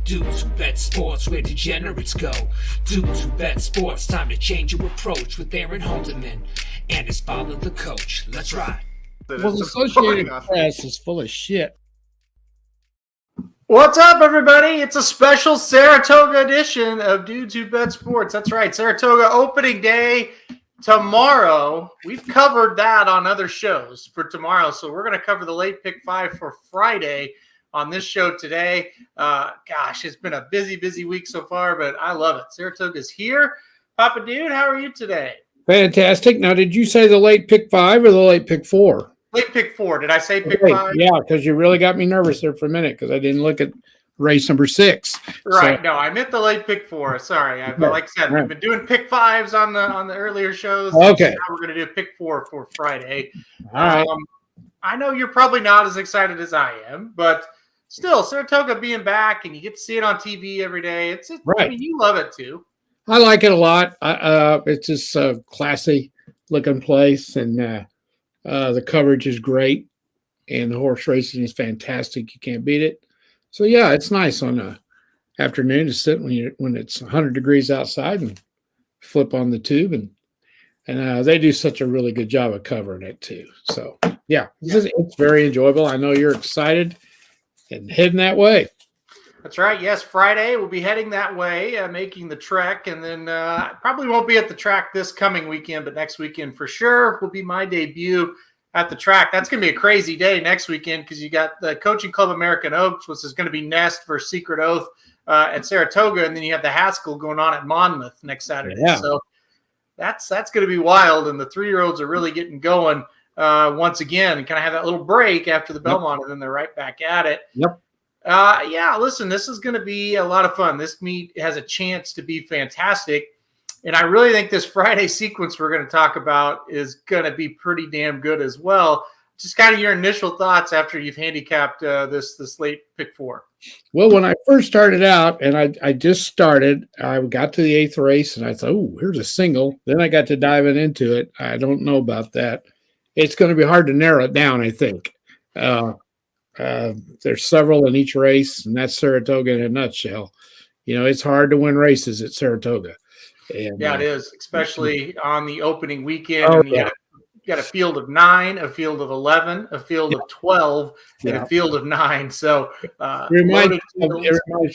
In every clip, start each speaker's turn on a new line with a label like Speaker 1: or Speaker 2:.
Speaker 1: Dudes who bet sports where degenerates go. Dudes who bet sports, time to change your approach with Aaron Haldeman and his father, the coach. Let's ride.
Speaker 2: Well, the Associated Press is full of shit.
Speaker 3: What's up, everybody? It's a special Saratoga edition of Dudes Who Bet Sports. That's right, Saratoga opening day tomorrow. We've covered that on other shows for tomorrow, so we're going to cover the late pick 5 for Friday on this show today. Gosh, it's been a busy week so far, but I love it. Saratoga's here. Papa Dude, how are you today?
Speaker 2: Fantastic. Now, did you say the late pick 5 or the late pick 4?
Speaker 3: Late pick 4. Did I say pick 5?
Speaker 2: Yeah, because you really got me nervous there for a minute because I didn't look at race number 6.
Speaker 3: Right.
Speaker 2: So,
Speaker 3: no, I meant the late pick 4. Sorry. Like I said, we've been doing pick 5s on the earlier shows.
Speaker 2: Okay.
Speaker 3: Now we're going to do pick 4 for Friday.
Speaker 2: All right.
Speaker 3: I know you're probably not as excited as I am, but still, Saratoga being back and you get to see it on TV every day. It's right. I mean, you love it too.
Speaker 2: I like it a lot. It's just a classy looking place, and the coverage is great, and the horse racing is fantastic. You can't beat it. So yeah, it's nice on a afternoon to sit when it's 100 degrees outside and flip on the tube, and they do such a really good job of covering it too. So yeah, it's very enjoyable. I know you're excited and heading that way.
Speaker 3: That's right. Yes, Friday we'll be heading that way, making the trek, and then probably won't be at the track this coming weekend, but next weekend for sure will be my debut at the track. That's going to be a crazy day next weekend because you got the Coaching Club American Oaks, which is going to be Nest versus Secret Oath at Saratoga, and then you have the Haskell going on at Monmouth next Saturday. Yeah. So that's going to be wild, and the 3-year-olds are really getting going once again and kind of have that little break after the Belmont, and then they're right back at it.
Speaker 2: Yep.
Speaker 3: Listen, this is going to be a lot of fun. This meet has a chance to be fantastic. And I really think this Friday sequence we're going to talk about is going to be pretty damn good as well. Just kind of your initial thoughts after you've handicapped this late pick 4.
Speaker 2: Well, when I first started out, and I just started, I got to the 8th race, and I thought, oh, here's a single. Then I got to diving into it. I don't know about that. It's going to be hard to narrow it down, I think. There's several in each race, and that's Saratoga in a nutshell. You know, it's hard to win races at Saratoga. And,
Speaker 3: yeah, it is, especially on the opening weekend. You got a field of 9, a field of 11, a field of 12, and a field of 9. So it
Speaker 2: reminds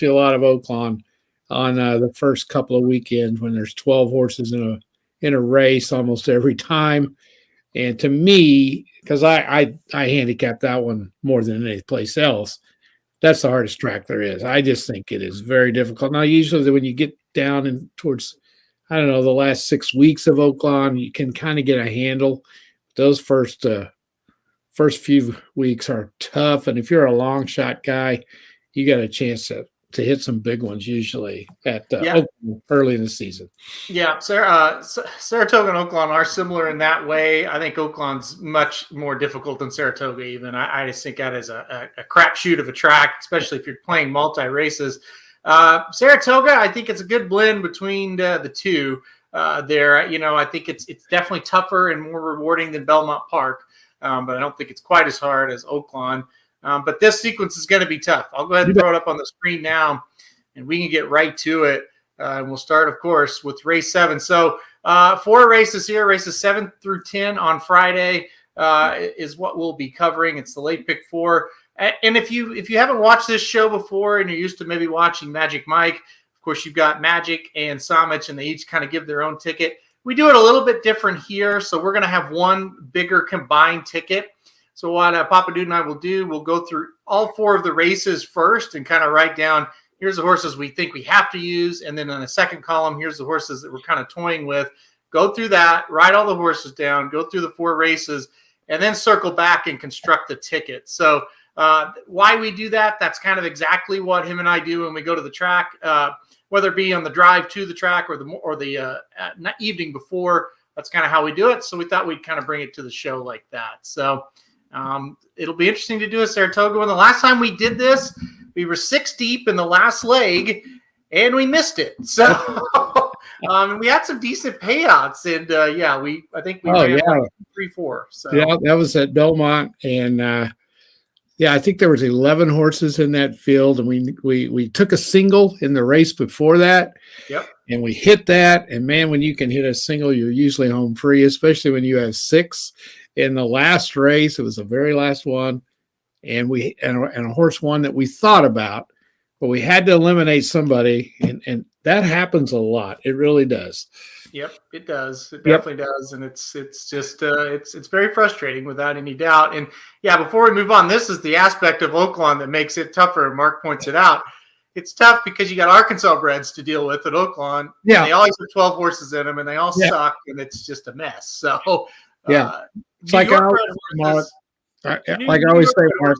Speaker 2: you a lot of Oaklawn on the first couple of weekends when there's 12 horses in a race almost every time. And to me, because I handicapped that one more than any place else, that's the hardest track there is. I just think it is very difficult. Now, usually when you get down and towards, I don't know, the last 6 weeks of Oaklawn, you can kind of get a handle. Those first few weeks are tough, and if you're a long shot guy, you got a chance to hit some big ones usually at Oaklawn early in the season.
Speaker 3: Yeah, Saratoga and Oaklawn are similar in that way. I think Oaklawn's much more difficult than Saratoga even. I just think that is a crapshoot of a track, especially if you're playing multi-races. Saratoga, I think it's a good blend between the two there. You know, I think it's definitely tougher and more rewarding than Belmont Park, but I don't think it's quite as hard as Oaklawn. But this sequence is going to be tough. I'll go ahead and throw it up on the screen now, and we can get right to it. And we'll start, of course, with race 7. So 4 races here. Races 7 through 10 on Friday is what we'll be covering. It's the late pick 4. And if you haven't watched this show before and you're used to maybe watching Magic Mike, of course, you've got Magic and Samich, and they each kind of give their own ticket. We do it a little bit different here. So we're going to have one bigger combined ticket. So what Papa Dude and I will do, we'll go through all 4 of the races first and kind of write down, here's the horses we think we have to use. And then in the second column, here's the horses that we're kind of toying with. Go through that, write all the horses down, go through the 4 races, and then circle back and construct the ticket. So why we do that, that's kind of exactly what him and I do when we go to the track, whether it be on the drive to the track or the evening before. That's kind of how we do it. So we thought we'd kind of bring it to the show like that. So it'll be interesting to do a Saratoga one. The last time we did this, we were 6 deep in the last leg, and we missed it. So we had some decent payouts, and I think we ran 3-4. So
Speaker 2: yeah, that was at Belmont, and I think there was 11 horses in that field, and we took a single in the race before that.
Speaker 3: Yep.
Speaker 2: And we hit that, and man, when you can hit a single, you're usually home free, especially when you have 6. In the last race, it was the very last one, and a horse won that we thought about, but we had to eliminate somebody, and that happens a lot. It really does.
Speaker 3: Yep, it does. It definitely does, and it's just it's very frustrating without any doubt. And yeah, before we move on, this is the aspect of Oaklawn that makes it tougher. Mark points it out. It's tough because you got Arkansas breds to deal with at Oaklawn.
Speaker 2: Yeah,
Speaker 3: they always have 12 horses in them, and they all suck, and it's just a mess. So
Speaker 2: it's like I always say, Mark,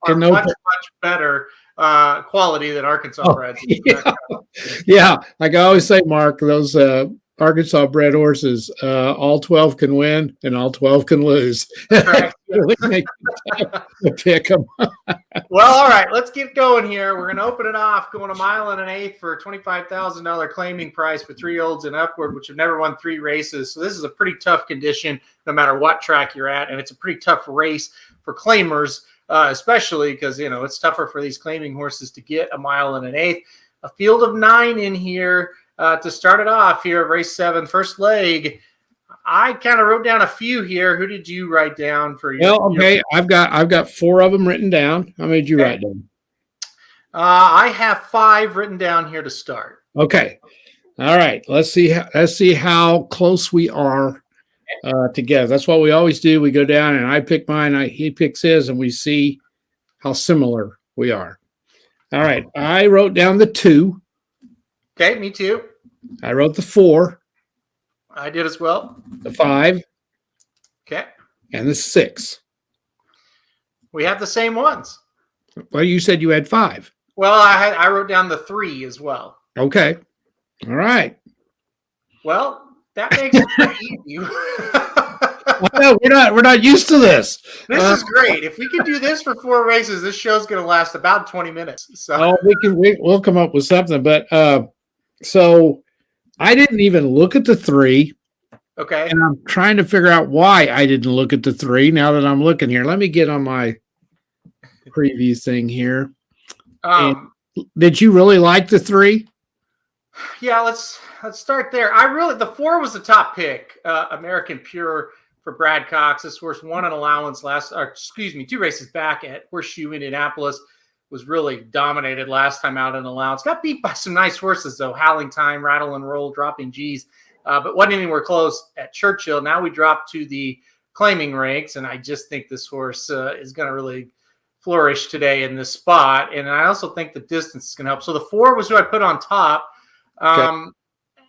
Speaker 3: are much better quality than Arkansas breds.
Speaker 2: Yeah, like I always say, Mark, those Arkansas bred horses, all 12 can win and all 12 can lose.
Speaker 3: Right.
Speaker 2: Really make it tough to pick them.
Speaker 3: Well, all right, let's get going here. We're going to open it off, going 1 1/8 for a $25,000 claiming price for 3-year-olds and upward, which have never won 3 races. So this is a pretty tough condition, no matter what track you're at, and it's a pretty tough race for claimers, especially because it's tougher for these claiming horses to get 1 1/8. A field of 9 in here. To start it off here at race 7, first leg. I kind of wrote down a few here. Who did you write down for your?
Speaker 2: Well, okay, I've got 4 of them written down. How many did you write down?
Speaker 3: I have 5 written down here to start.
Speaker 2: Okay, all right. Let's see how close we are together. That's what we always do. We go down and I pick mine. He picks his, and we see how similar we are. All right, I wrote down the 2.
Speaker 3: Okay, me too.
Speaker 2: I wrote the 4.
Speaker 3: I did as well.
Speaker 2: The 5.
Speaker 3: Okay.
Speaker 2: And the 6.
Speaker 3: We have the same ones.
Speaker 2: Well, you said you had 5.
Speaker 3: Well, I wrote down the 3 as well.
Speaker 2: Okay. All right.
Speaker 3: Well, that makes it pretty easy.
Speaker 2: No, we're not used to this.
Speaker 3: This is great. If we can do this for 4 races, this show's going to last about 20 minutes. So
Speaker 2: we'll come up with something. But so I didn't even look at the 3.
Speaker 3: Okay.
Speaker 2: And I'm trying to figure out why I didn't look at the 3 now that I'm looking here. Let me get on my preview thing here. Did you really like the 3?
Speaker 3: Yeah, let's start there. The 4 was the top pick. American Pure for Brad Cox. This horse won an allowance 2 races back at Horseshoe, Indianapolis. Was really dominated last time out in allowance. Got beat by some nice horses, though. Howling Time, Rattle and Roll, Dropping G's. But wasn't anywhere close at Churchill. Now we drop to the claiming ranks, and I just think this horse is going to really flourish today in this spot. And I also think the distance is going to help. So the 4 was who I put on top. Okay.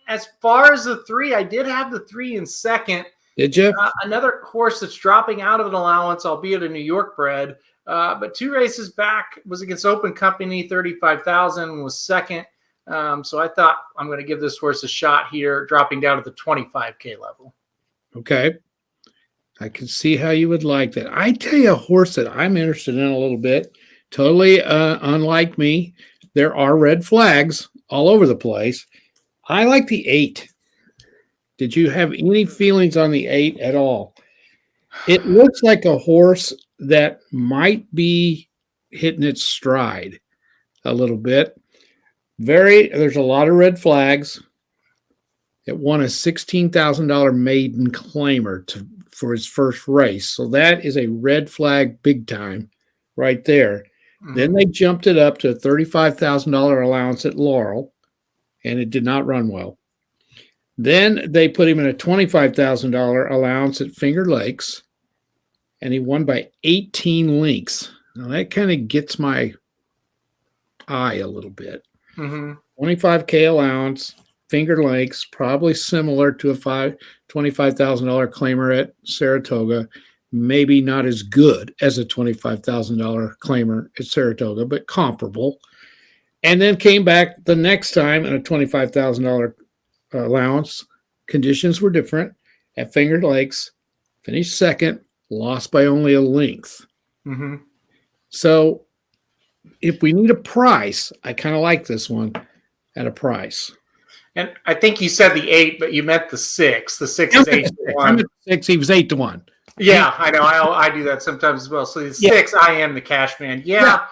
Speaker 3: As far as the 3, I did have the 3 in second.
Speaker 2: Did you?
Speaker 3: Another horse that's dropping out of an allowance, albeit a New York bred. But 2 races back was against Open Company, 35,000 was second. So I thought I'm going to give this horse a shot here, dropping down to the 25K level.
Speaker 2: Okay. I can see how you would like that. I tell you a horse that I'm interested in a little bit, totally unlike me. There are red flags all over the place. I like the 8. Did you have any feelings on the 8 at all? It looks like a horse that might be hitting its stride a little bit. There's a lot of red flags. It won a $16,000 maiden claimer for his first race. So that is a red flag big time right there. Mm-hmm. Then they jumped it up to a $35,000 allowance at Laurel, and it did not run well. Then they put him in a $25,000 allowance at Finger Lakes, and he won by 18 lengths. Now that kind of gets my eye a little bit.
Speaker 3: Mm-hmm.
Speaker 2: 25K allowance, Finger Lakes, probably similar to a $25,000 claimer at Saratoga. Maybe not as good as a $25,000 claimer at Saratoga, but comparable. And then came back the next time in a $25,000 allowance. Conditions were different at Finger Lakes. Finished second, lost by only a length.
Speaker 3: Mm-hmm.
Speaker 2: So if we need a price, I kind of like this one at a price.
Speaker 3: And I think you said the 8, but you meant the 6. The 6 is 8 to 1.
Speaker 2: I'm at 6. He was 8 to 1.
Speaker 3: Yeah, I know. I do that sometimes as well. So the 6, I am the cash man. Yeah.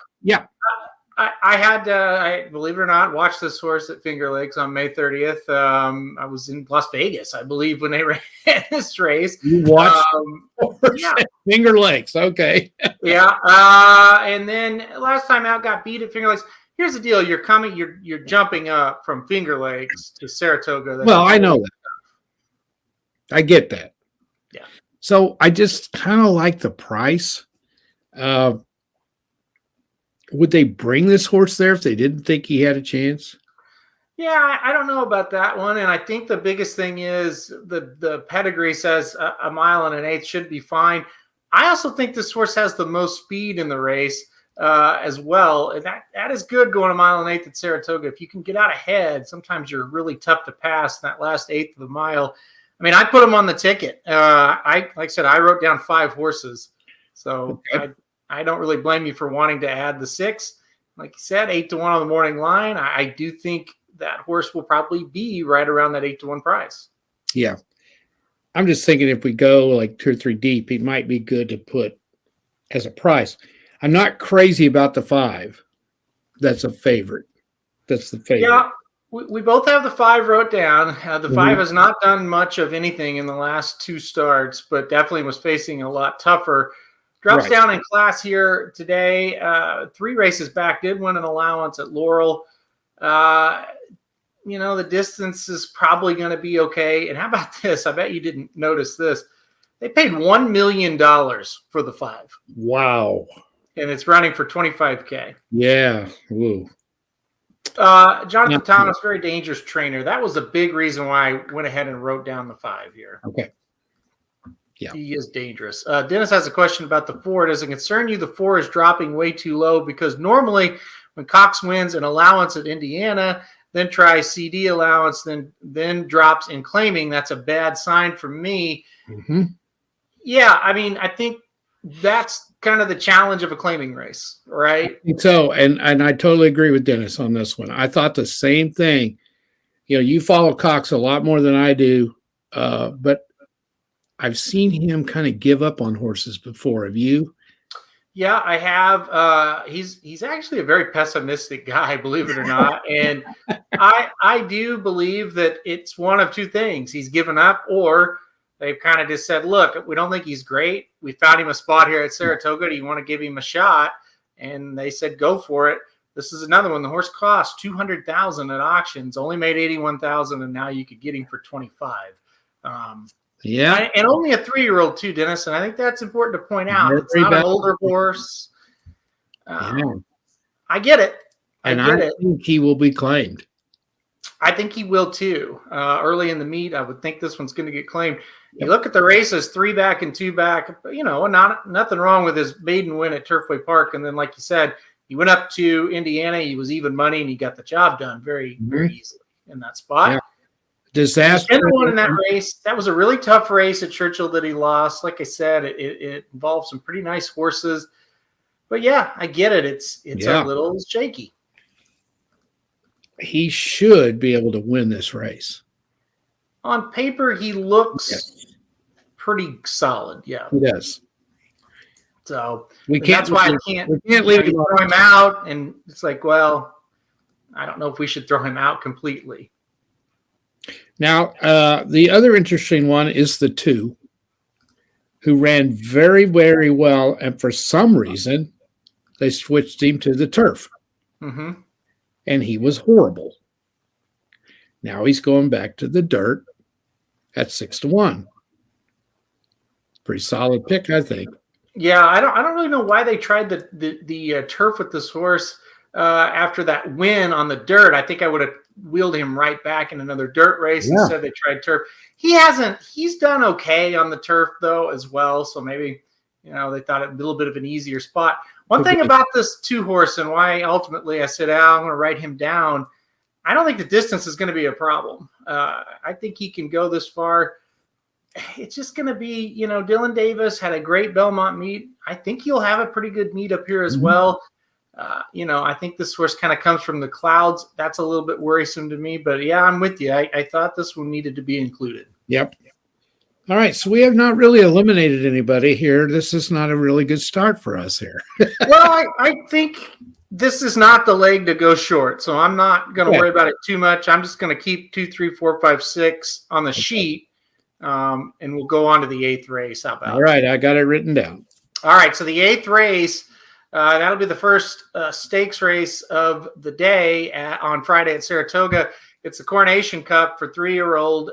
Speaker 3: I had, believe it or not, watched this horse at Finger Lakes on May 30th. I was in Las Vegas, I believe, when they ran this race.
Speaker 2: You watched at Finger Lakes. Okay.
Speaker 3: Yeah. And then last time out got beat at Finger Lakes. Here's the deal. You're jumping up from Finger Lakes to Saratoga.
Speaker 2: Well, I know that. I get that.
Speaker 3: Yeah.
Speaker 2: So I just kind of like the price. Would they bring this horse there if they didn't think he had a chance?
Speaker 3: Yeah, I don't know about that one. And I think the biggest thing is the pedigree says a mile and an eighth should be fine. I also think this horse has the most speed in the race as well. And that is good going a mile and eighth at Saratoga. If you can get out ahead, sometimes you're really tough to pass in that last eighth of the mile. I mean, I put him on the ticket. Like I said, I wrote down 5 horses. So okay. I don't really blame you for wanting to add the 6. Like you said, 8-1 on the morning line. I do think that horse will probably be right around that 8-1 price.
Speaker 2: Yeah. I'm just thinking if we go like 2 or 3 deep, it might be good to put as a price. I'm not crazy about the 5. That's a favorite. That's the favorite.
Speaker 3: Yeah. We both have the 5 wrote down. The 5 has not done much of anything in the last 2 starts, but definitely was facing a lot tougher. Drops down in class here today. 3 races back, did win an allowance at Laurel. The distance is probably going to be okay. And how about this? I bet you didn't notice this. They paid $1 million for the 5.
Speaker 2: Wow.
Speaker 3: And it's running for $25K.
Speaker 2: Yeah. Woo.
Speaker 3: Jonathan Thomas, very dangerous trainer. That was a big reason why I went ahead and wrote down the 5 here.
Speaker 2: Okay. Yeah.
Speaker 3: He is dangerous. Dennis has a question about the 4. Does it concern you the 4 is dropping way too low? Because normally when Cox wins an allowance at Indiana, then tries CD allowance, then drops in claiming, that's a bad sign for me.
Speaker 2: Mm-hmm.
Speaker 3: Yeah, I mean, I think that's kind of the challenge of a claiming race, right?
Speaker 2: I think so, and I totally agree with Dennis on this one. I thought the same thing. You follow Cox a lot more than I do, but I've seen him kind of give up on horses before. Have you?
Speaker 3: Yeah, I have. He's actually a very pessimistic guy, believe it or not. And I do believe that it's one of 2 things. He's given up, or they've kind of just said, look, we don't think he's great. We found him a spot here at Saratoga. Do you want to give him a shot? And they said, go for it. This is another one. The horse cost $200,000 at auctions, only made $81,000, and now you could get him for $25,000.
Speaker 2: Yeah,
Speaker 3: and only a 3-year-old too, Dennis. And I think that's important to point out. It's not an older horse. I get it.
Speaker 2: I think he will be claimed.
Speaker 3: I think he will too. Early in the meet, I would think this one's going to get claimed. You look at the races, 3 back and 2 back. Nothing wrong with his maiden win at Turfway Park. And then, like you said, he went up to Indiana. He was even money, and he got the job done very, very easily in that spot.
Speaker 2: Yeah. Disaster.
Speaker 3: One in that race. That was a really tough race at Churchill that he lost. Like I said, it involved some pretty nice horses. But yeah, I get it. It's a little shaky.
Speaker 2: He should be able to win this race.
Speaker 3: On paper, he looks pretty solid. Yeah,
Speaker 2: he does.
Speaker 3: So
Speaker 2: that's
Speaker 3: why I can't leave throw him out. And it's like, well, I don't know if we should throw him out completely.
Speaker 2: Now, the other interesting one is the 2, who ran very, very well, and for some reason, they switched him to the turf.
Speaker 3: Mm-hmm.
Speaker 2: And he was horrible. Now he's going back to the dirt at 6-1. Pretty solid pick, I think.
Speaker 3: Yeah, I don't really know why they tried the turf with this horse after that win on the dirt. I think I would have wheeled him right back in another dirt race. Instead they tried turf. He's done okay on the turf though as well. So maybe, they thought it a little bit of an easier spot. One thing about this 2 horse and why ultimately I said, I'm going to write him down. I don't think the distance is going to be a problem. I think he can go this far. It's just going to be, Dylan Davis had a great Belmont meet. I think he'll have a pretty good meet up here as well. I think this horse kind of comes from the clouds. That's a little bit worrisome to me, but yeah, I'm with you. I thought this one needed to be included.
Speaker 2: Yep. All right, so we have not really eliminated anybody here. This is not a really good start for us here.
Speaker 3: Well, I think this is not the leg to go short, so I'm not going to worry about it too much. I'm just going to keep 2, 3, 4, 5, 6 on the sheet, and we'll go on to the 8th race. How about?
Speaker 2: All right, I got it written down.
Speaker 3: All right, so the 8th race, that'll be the first stakes race of the day on Friday at Saratoga. It's the Coronation Cup for 3-year-old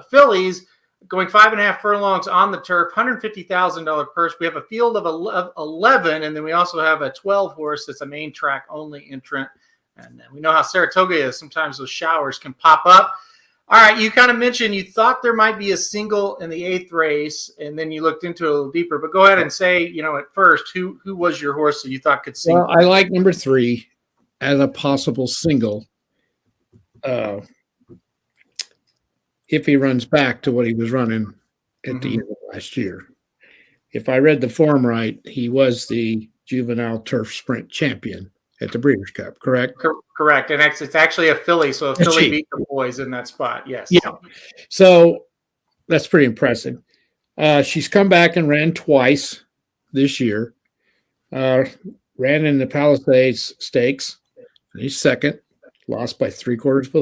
Speaker 3: fillies, going 5.5 furlongs on the turf, $150,000 purse. We have a field of 11, and then we also have a 12 horse that's a main track only entrant. And we know how Saratoga is. Sometimes those showers can pop up. All right, you kind of mentioned you thought there might be a single in the 8th race, and then you looked into it a little deeper. But go ahead and say, at first, who was your horse that you thought could single?
Speaker 2: Well, I like number 3 as a possible single. If he runs back to what he was running at the end of last year. If I read the form right, he was the juvenile turf sprint champion at the Breeders' Cup, correct?
Speaker 3: Correct. And it's actually a filly, so a filly beat the boys in that spot, yes.
Speaker 2: Yeah. So that's pretty impressive. She's come back and ran twice this year. Ran in the Palisades Stakes. He's second, lost by 3/4 of a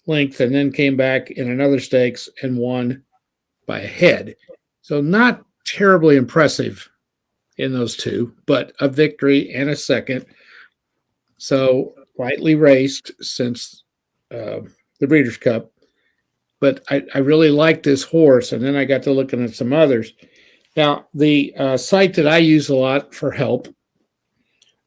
Speaker 2: length, and then came back in another stakes and won by a head. So not terribly impressive in those two, but a victory and a second. So lightly raced since the Breeders' Cup. But I really like this horse, and then I got to looking at some others. Now, the site that I use a lot for help,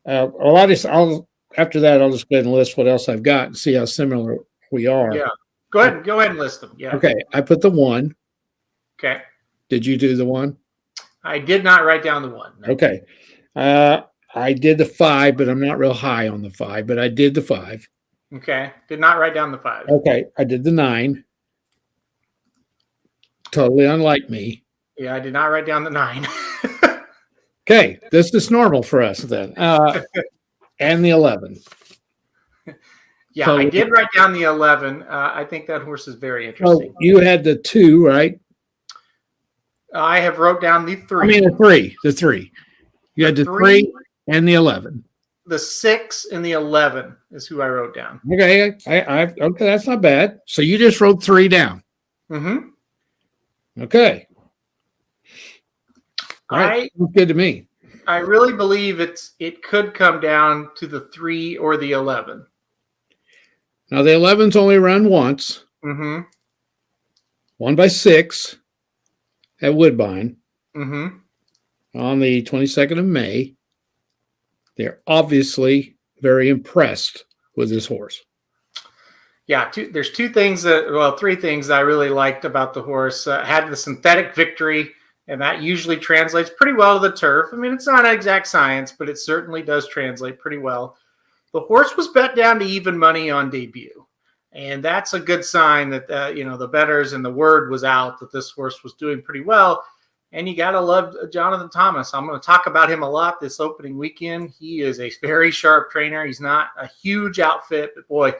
Speaker 2: after that, I'll just go ahead and list what else I've got and see how similar we are.
Speaker 3: Yeah. Go ahead and list them. Yeah.
Speaker 2: Okay. I put the 1.
Speaker 3: Okay.
Speaker 2: Did you do the 1?
Speaker 3: I did not write down the 1. No.
Speaker 2: Okay. I did the 5, but I'm not real high on the 5, but I did the 5.
Speaker 3: Okay. Did not write down the 5.
Speaker 2: Okay. I did the 9. Totally unlike me.
Speaker 3: Yeah, I did not write down the 9.
Speaker 2: Okay. This is normal for us then. And the 11.
Speaker 3: Yeah, so, I did write down the 11. I think that horse is very interesting.
Speaker 2: Oh, you had the 2, right?
Speaker 3: I have wrote down the 3.
Speaker 2: I mean the 3. The 3. You had the 3 and the 11.
Speaker 3: The 6 and the 11 is who I wrote down.
Speaker 2: Okay, okay, that's not bad. So you just wrote 3 down.
Speaker 3: Mm-hmm.
Speaker 2: Okay. All right. Looks good to me.
Speaker 3: I really believe it could come down to the 3 or the 11.
Speaker 2: Now the 11's only run once.
Speaker 3: Mm-hmm.
Speaker 2: Won by 6 at Woodbine.
Speaker 3: Mm-hmm.
Speaker 2: On the 22nd of May. They're obviously very impressed with this horse.
Speaker 3: Yeah, there's 3 things that I really liked about the horse. Had the synthetic victory, and that usually translates pretty well to the turf. I mean, it's not an exact science, but it certainly does translate pretty well. The horse was bet down to even money on debut, and that's a good sign that the bettors and the word was out that this horse was doing pretty well. And you got to love Jonathan Thomas. I'm going to talk about him a lot this opening weekend. He is a very sharp trainer. He's not a huge outfit, but boy,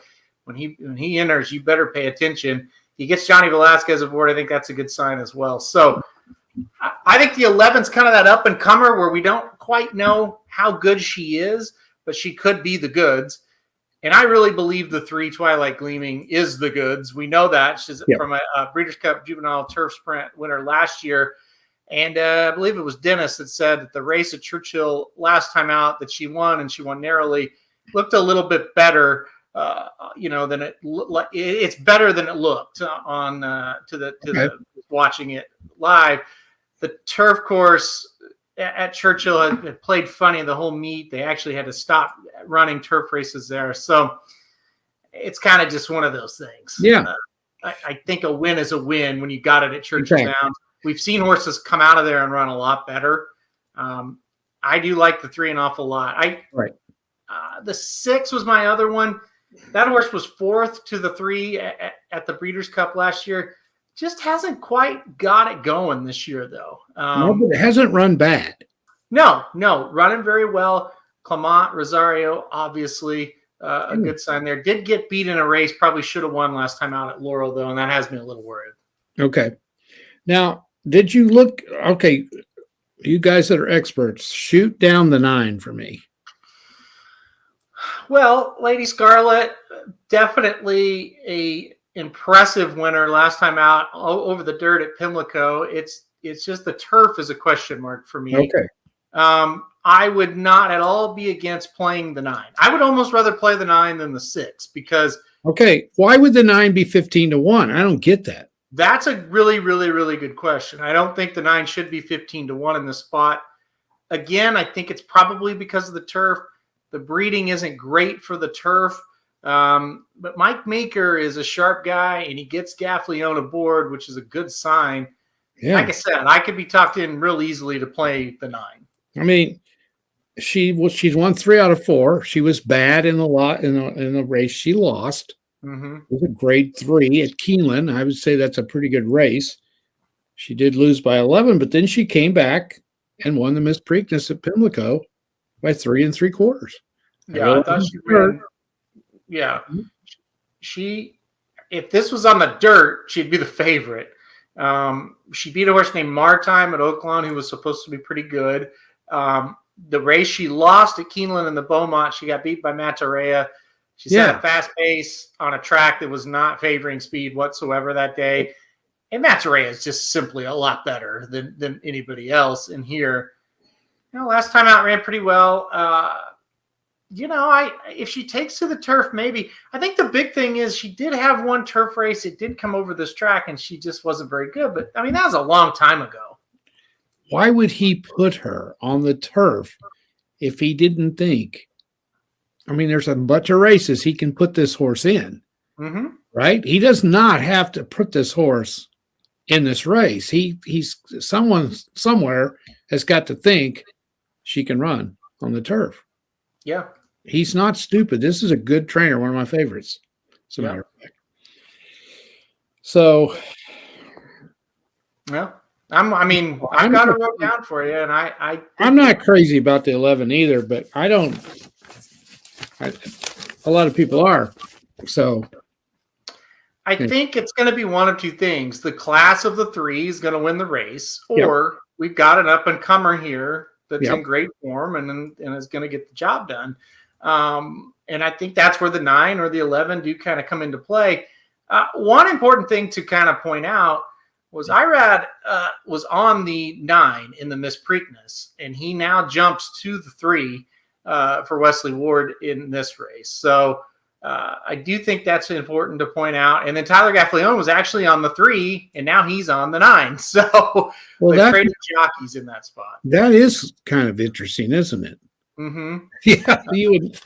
Speaker 3: when he enters, you better pay attention. He gets Johnny Velasquez aboard. I think that's a good sign as well. So I think the 11's kind of that up and comer where we don't quite know how good she is, but she could be the goods. And I really believe the 3, Twilight Gleaming, is the goods. We know that. She's from a Breeders' Cup Juvenile Turf Sprint winner last year. And I believe it was Dennis that said that the race at Churchill last time out that she won, and she won narrowly, looked a little bit better, than it's better than it looked on the watching it live. The turf course at Churchill had played funny the whole meet. They actually had to stop running turf races there, so it's kind of just one of those things.
Speaker 2: Yeah,
Speaker 3: I think a win is a win when you got it at Churchill Downs. We've seen horses come out of there and run a lot better. I do like the 3 an awful lot. The 6 was my other one. That horse was 4th to the 3 at the Breeders' Cup last year. Just hasn't quite got it going this year, though.
Speaker 2: No, but it hasn't run bad.
Speaker 3: No, running very well. Clement, Rosario, obviously a good sign there. Did get beat in a race. Probably should have won last time out at Laurel, though, and that has me a little worried.
Speaker 2: Okay. Now, did you look? Okay, you guys that are experts, shoot down the 9 for me.
Speaker 3: Well, Lady Scarlet, definitely a impressive winner last time out over the dirt at Pimlico. It's just the turf is a question mark for me.
Speaker 2: Okay.
Speaker 3: I would not at all be against playing the 9. I would almost rather play the 9 than the 6 because.
Speaker 2: Okay, why would the 9 be 15-1? I don't get that.
Speaker 3: That's a really, really, really good question. I don't think the 9 should be 15-1 in this spot. Again, I think it's probably because of the turf. The breeding isn't great for the turf. But Mike Maker is a sharp guy, and he gets Gaffleone aboard, which is a good sign.
Speaker 2: Yeah.
Speaker 3: Like I said, I could be talked in real easily to play the 9.
Speaker 2: I mean, she's won 3 out of 4. She was bad in the race she lost.
Speaker 3: Mm-hmm.
Speaker 2: It was a grade 3 at Keeneland. I would say that's a pretty good race. She did lose by 11, but then she came back and won the Miss Preakness at Pimlico by 3 3/4.
Speaker 3: Yeah, I thought she ran. Yeah, if this was on the dirt, she'd be the favorite. She beat a horse named Maritime at Oaklawn, who was supposed to be pretty good. The race she lost at Keeneland in the Beaumont, she got beat by Matarea. She set a fast pace on a track that was not favoring speed whatsoever that day. And Matarea is just simply a lot better than anybody else in here. Last time out ran pretty well. If she takes to the turf, maybe. I think the big thing is she did have one turf race. It did come over this track, and she just wasn't very good. But, I mean, that was a long time ago.
Speaker 2: Why would he put her on the turf if he didn't think? I mean, there's a bunch of races he can put this horse in, right? He does not have to put this horse in this race. He's someone somewhere has got to think she can run on the turf.
Speaker 3: Yeah.
Speaker 2: He's not stupid. This is a good trainer, one of my favorites, as a matter of fact. So,
Speaker 3: well, I've got it wrote down for you, and
Speaker 2: I'm not crazy about the 11 either, but a lot of people are. So
Speaker 3: I think it's going to be one of two things. The class of the 3 is going to win the race, or we've got an up-and-comer here that's in great form and is going to get the job done. And I think that's where the 9 or the 11 do kind of come into play. One important thing to kind of point out was Irad was on the 9 in the Miss Preakness, and he now jumps to the 3 for Wesley Ward in this race. So I do think that's important to point out. And then Tyler Gaffleone was actually on the 3, and now he's on the 9. So they traded jockeys in that spot.
Speaker 2: That is kind of interesting, isn't it?
Speaker 3: Mm-hmm.
Speaker 2: Yeah, you would,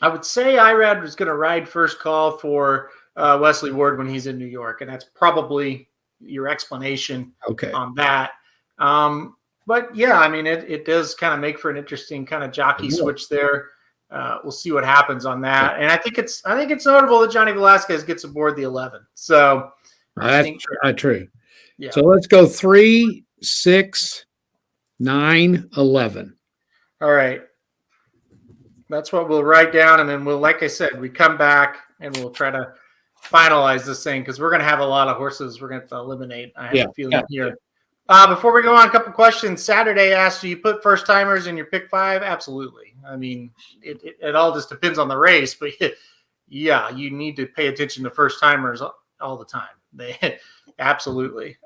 Speaker 3: I would say Irad was going to ride first call for Wesley Ward when he's in New York, and that's probably your explanation on that. But yeah, I mean, it does kind of make for an interesting kind of jockey switch there. We'll see what happens on that. And I think it's notable that Johnny Velasquez gets aboard the 11. So
Speaker 2: that's true.
Speaker 3: Yeah.
Speaker 2: So let's go 3, 6, 9, 11.
Speaker 3: All right. That's what we'll write down. And then like I said, we come back and we'll try to finalize this thing because we're going to have a lot of horses we're going to have to eliminate. I have a feeling here. Before we go on, a couple questions. Saturday asked, do you put first timers in your pick 5? Absolutely. I mean, it all just depends on the race, but yeah, you need to pay attention to first timers all the time. Absolutely.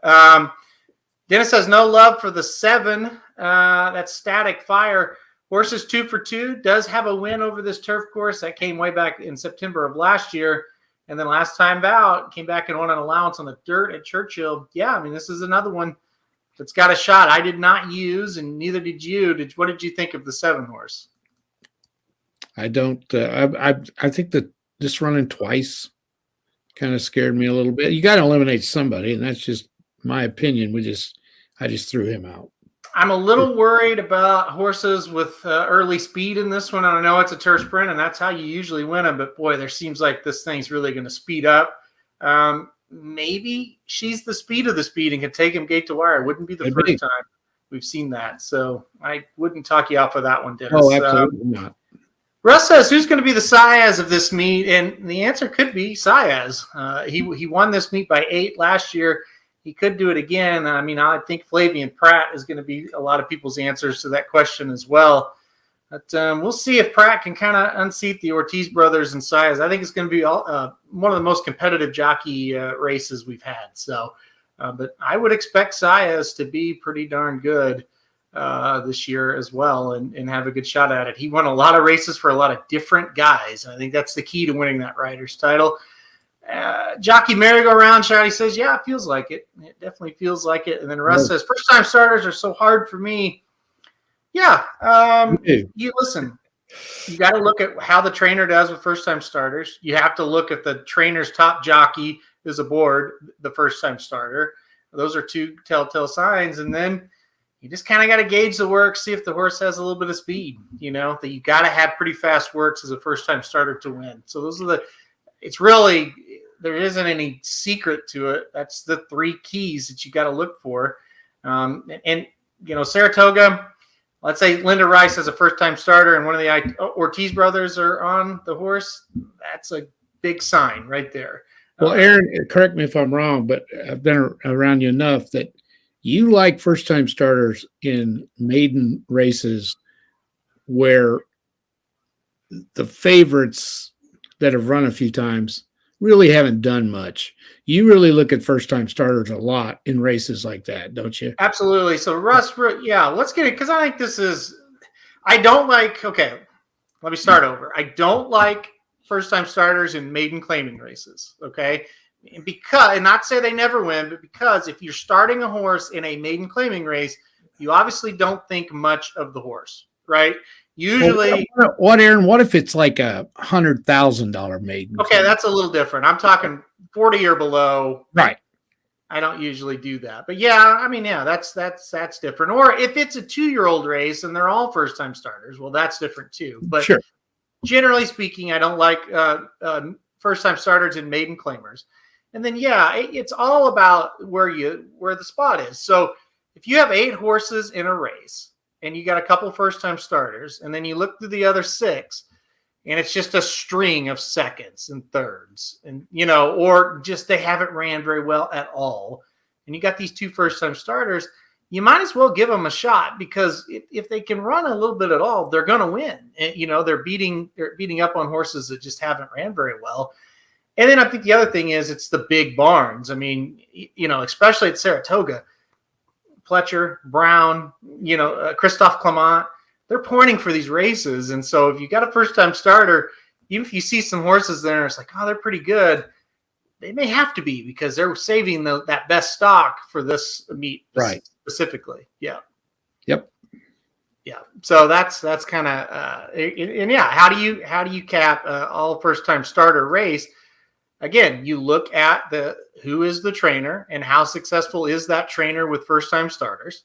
Speaker 3: Dennis has no love for the 7. That's Static Fire. Horses 2 for 2 does have a win over this turf course that came way back in September of last year. And then last time out, came back and won an allowance on the dirt at Churchill. Yeah, I mean, this is another one that's got a shot. I did not use, and neither did you. What did you think of the 7 horse?
Speaker 2: I don't. I think that just running twice kind of scared me a little bit. You got to eliminate somebody, and that's just my opinion. I just threw him out.
Speaker 3: I'm a little worried about horses with early speed in this one. I know it's a turf sprint, and that's how you usually win them. But boy, there seems like this thing's really going to speed up. Maybe she's the speed of the speed and can take him gate to wire. It wouldn't be the first time we've seen that. So I wouldn't talk you off of that one, Dennis.
Speaker 2: Oh, absolutely not.
Speaker 3: Russ says, who's going to be the Saez of this meet? And the answer could be Saez. He won this meet by 8 last year. he could do it again. I mean, I think Flavian Pratt is going to be a lot of people's answers to that question as well. But we'll see if Pratt can kind of unseat the Ortiz brothers and Saez. I think it's going to be one of the most competitive jockey races we've had. So, but I would expect Saez to be pretty darn good this year as well and have a good shot at it. He won a lot of races for a lot of different guys. I think that's the key to winning that rider's title. Jockey merry-go-round shot, he says, yeah, it feels like it. It definitely feels like it. And then Russ says, first-time starters are so hard for me. Yeah. You listen, you got to look at how the trainer does with first-time starters. You have to look at the trainer's top jockey is aboard the first-time starter. Those are two telltale signs. And then you just kind of got to gauge the work, see if the horse has a little bit of speed, that you got to have pretty fast works as a first-time starter to win. So those are there isn't any secret to it. That's the three keys that you got to look for. Saratoga, let's say Linda Rice as a first-time starter and one of the Ortiz brothers are on the horse. That's a big sign right there.
Speaker 2: Well, Aaron, correct me if I'm wrong, but I've been around you enough that you like first-time starters in maiden races where the favorites that have run a few times really haven't done much. You really look at first-time starters a lot in races like that, don't you?
Speaker 3: Absolutely. So, Russ, let's get it, because I think let me start over. I don't like first-time starters in maiden claiming races, okay? And not say they never win, but because if you're starting a horse in a maiden claiming race, you obviously don't think much of the horse, right? Usually,
Speaker 2: Aaron? What if it's like $100,000 maiden?
Speaker 3: Okay, that's a little different. I'm talking 40 or below.
Speaker 2: Right.
Speaker 3: I don't usually do that, but that's different. Or if it's a 2-year-old race and they're all first-time starters, well, that's different too. But
Speaker 2: sure.
Speaker 3: Generally speaking, I don't like first-time starters and maiden claimers. And then it's all about where the spot is. So if you have 8 horses in a race, and you got a couple first-time starters, and then you look through the other 6, and it's just a string of seconds and thirds, and or just they haven't ran very well at all, and you got these 2 first-time starters, you might as well give them a shot, because if they can run a little bit at all, they're going to win. And, they're beating up on horses that just haven't ran very well. And then I think the other thing is it's the big barns. I mean, especially at Saratoga. Pletcher, Brown, Christophe Clement, they're pointing for these races. And so if you got a first-time starter, even if you see some horses there, it's like, oh, they're pretty good. They may have to be because they're saving that best stock for this meet specifically. Yeah.
Speaker 2: Yep.
Speaker 3: Yeah. So that's kind of how do you cap all first-time starter race? Again, you look at who is the trainer and how successful is that trainer with first-time starters.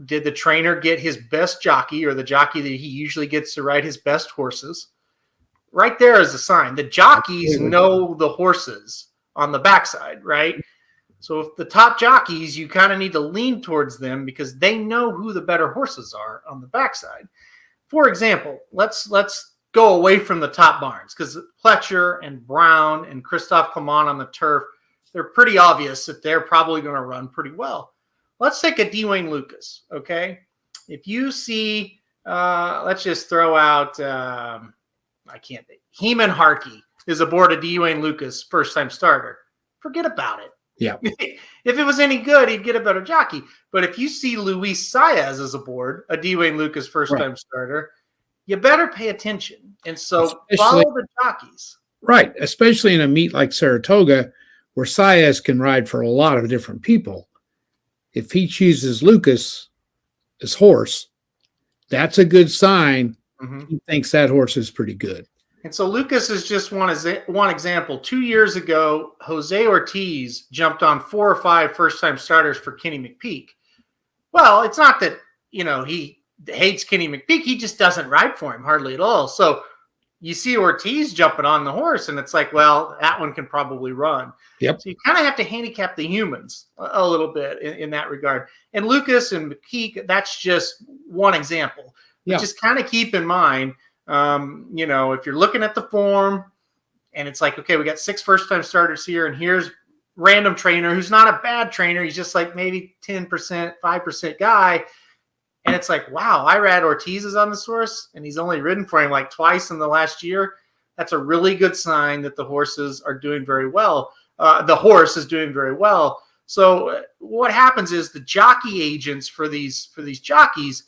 Speaker 3: Did the trainer get his best jockey or the jockey that he usually gets to ride his best horses? Right there is a sign. The jockeys know the horses on the backside, right? So if the top jockeys, you kind of need to lean towards them because they know who the better horses are on the backside. For example, let's go away from the top barns because Pletcher and Brown and Christophe Clement on the turf, they're pretty obvious that they're probably going to run pretty well. Let's take a Dwayne Lucas, okay? If you see, let's just throw out, Heman Harkey is aboard a Dwayne Lucas first-time starter. Forget about it.
Speaker 2: Yeah.
Speaker 3: If it was any good, he'd get a better jockey. But if you see Luis Saez is aboard a Dwayne Lucas first-time starter, you better pay attention. And so follow the jockeys.
Speaker 2: Right. Especially in a meet like Saratoga, where Saez can ride for a lot of different people. If he chooses Lucas as horse, that's a good sign. Mm-hmm. He thinks that horse is pretty good.
Speaker 3: And so Lucas is just one example. 2 years ago, Jose Ortiz jumped on 4 or 5 first-time starters for Kenny McPeek. Well, it's not that, he hates Kenny McPeek. He just doesn't ride for him hardly at all. So you see Ortiz jumping on the horse, and it's like, well, that one can probably run.
Speaker 2: Yep.
Speaker 3: So you kind of have to handicap the humans a little bit in that regard. And Lucas and McPeek, that's just one example. Yeah. Just kind of keep in mind, if you're looking at the form and it's like, okay, we got 6 first-time starters here, and here's random trainer who's not a bad trainer. He's just like maybe 10%, 5% guy. And it's like, wow, Irad Ortiz is on this horse, and he's only ridden for him like twice in the last year. That's a really good sign that the horses are doing very well. The horse is doing very well. So what happens is the jockey agents for these jockeys,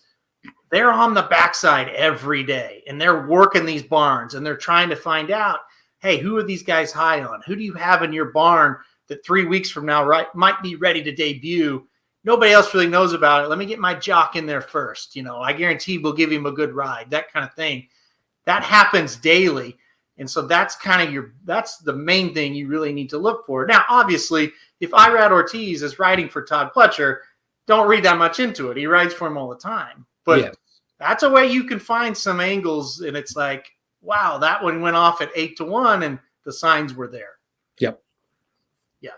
Speaker 3: they're on the backside every day, and they're working these barns, and they're trying to find out, hey, who are these guys high on? Who do you have in your barn that 3 weeks from now might be ready to debut? Nobody else really knows about it. Let me get my jock in there first. I guarantee we'll give him a good ride, that kind of thing. That happens daily. And so that's that's the main thing you really need to look for. Now, obviously, if Irad Ortiz is riding for Todd Pletcher, don't read that much into it. He rides for him all the time. But that's a way you can find some angles. And it's like, wow, that one went off at 8-1 and the signs were there.
Speaker 2: Yep.
Speaker 3: Yeah.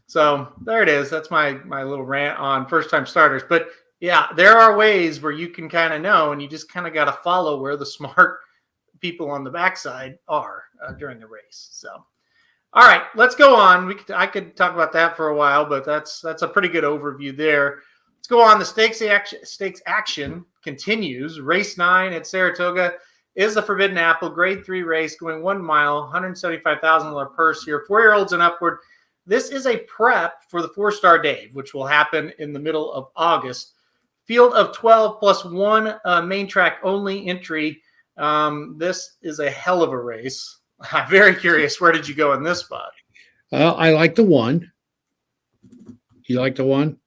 Speaker 3: So there it is. That's my little rant on first-time starters. But, yeah, there are ways where you can kind of know, and you just kind of got to follow where the smart people on the backside are during the race. So, all right, let's go on. I could talk about that for a while, but that's a pretty good overview there. Let's go on. The stakes action continues. Race 9 at Saratoga is the Forbidden Apple Grade 3 race going 1 mile, $175,000 purse here, 4-year-olds and upward. This is a prep for the 4-Star Dave, which will happen in the middle of August. Field of 12 plus 1 main track only entry. This is a hell of a race. I'm very curious. Where did you go in this spot?
Speaker 2: I like the 1. You like the 1?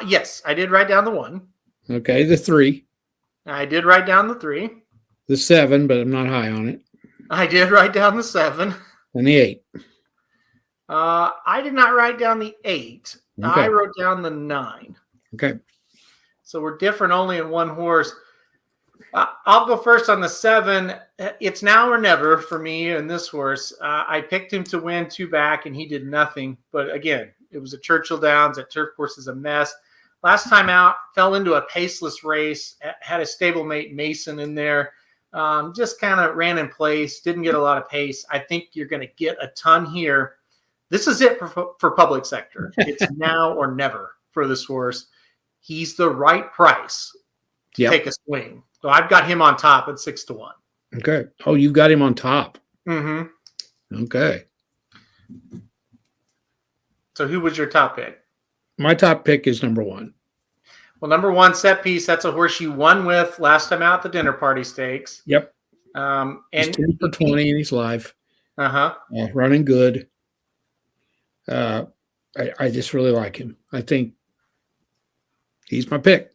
Speaker 3: Yes, I did write down the 1.
Speaker 2: Okay, the 3.
Speaker 3: I did write down the 3.
Speaker 2: The 7, but I'm not high on it.
Speaker 3: I did write down the 7.
Speaker 2: And the 8.
Speaker 3: I did not write down the 8.
Speaker 2: Okay.
Speaker 3: I wrote down the 9.
Speaker 2: Okay.
Speaker 3: So we're different only in one horse. I'll go first on the 7. It's now or never for me in this horse. I picked him to win 2 back, and he did nothing. But again, it was a Churchill Downs. That turf course is a mess. Last time out, fell into a paceless race. Had a stablemate Mason in there. Just kind of ran in place. Didn't get a lot of pace. I think you're going to get a ton here. This is it for public sector. It's now or never for this horse. He's the right price to take a swing. So I've got him on top at 6-1.
Speaker 2: Okay. Oh, you've got him on top.
Speaker 3: Mm-hmm.
Speaker 2: Okay.
Speaker 3: So who was your top pick?
Speaker 2: My top pick is number 1.
Speaker 3: Well, number 1, Set Piece. That's a horse you won with last time out at the Dinner Party Stakes.
Speaker 2: Yep.
Speaker 3: And
Speaker 2: he's 2 for 20 and he's live. Running good. I just really like him. I think he's my pick.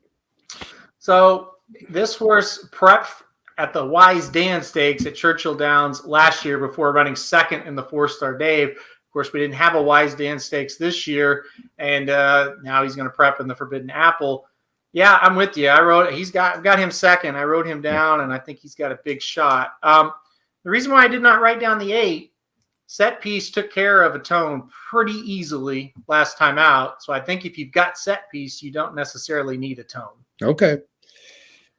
Speaker 3: So this horse prepped at the Wise Dan Stakes at Churchill Downs last year before running second in the 4-Star Dave. Of course, we didn't have a Wise Dan Stakes this year, and now he's going to prep in the Forbidden Apple. Yeah, I'm with you. I've got him second. I wrote him down, and I think he's got a big shot. The reason why I did not write down the 8, Set Piece took care of a tone pretty easily last time out. So I think if you've got Set Piece, you don't necessarily need a tone.
Speaker 2: Okay.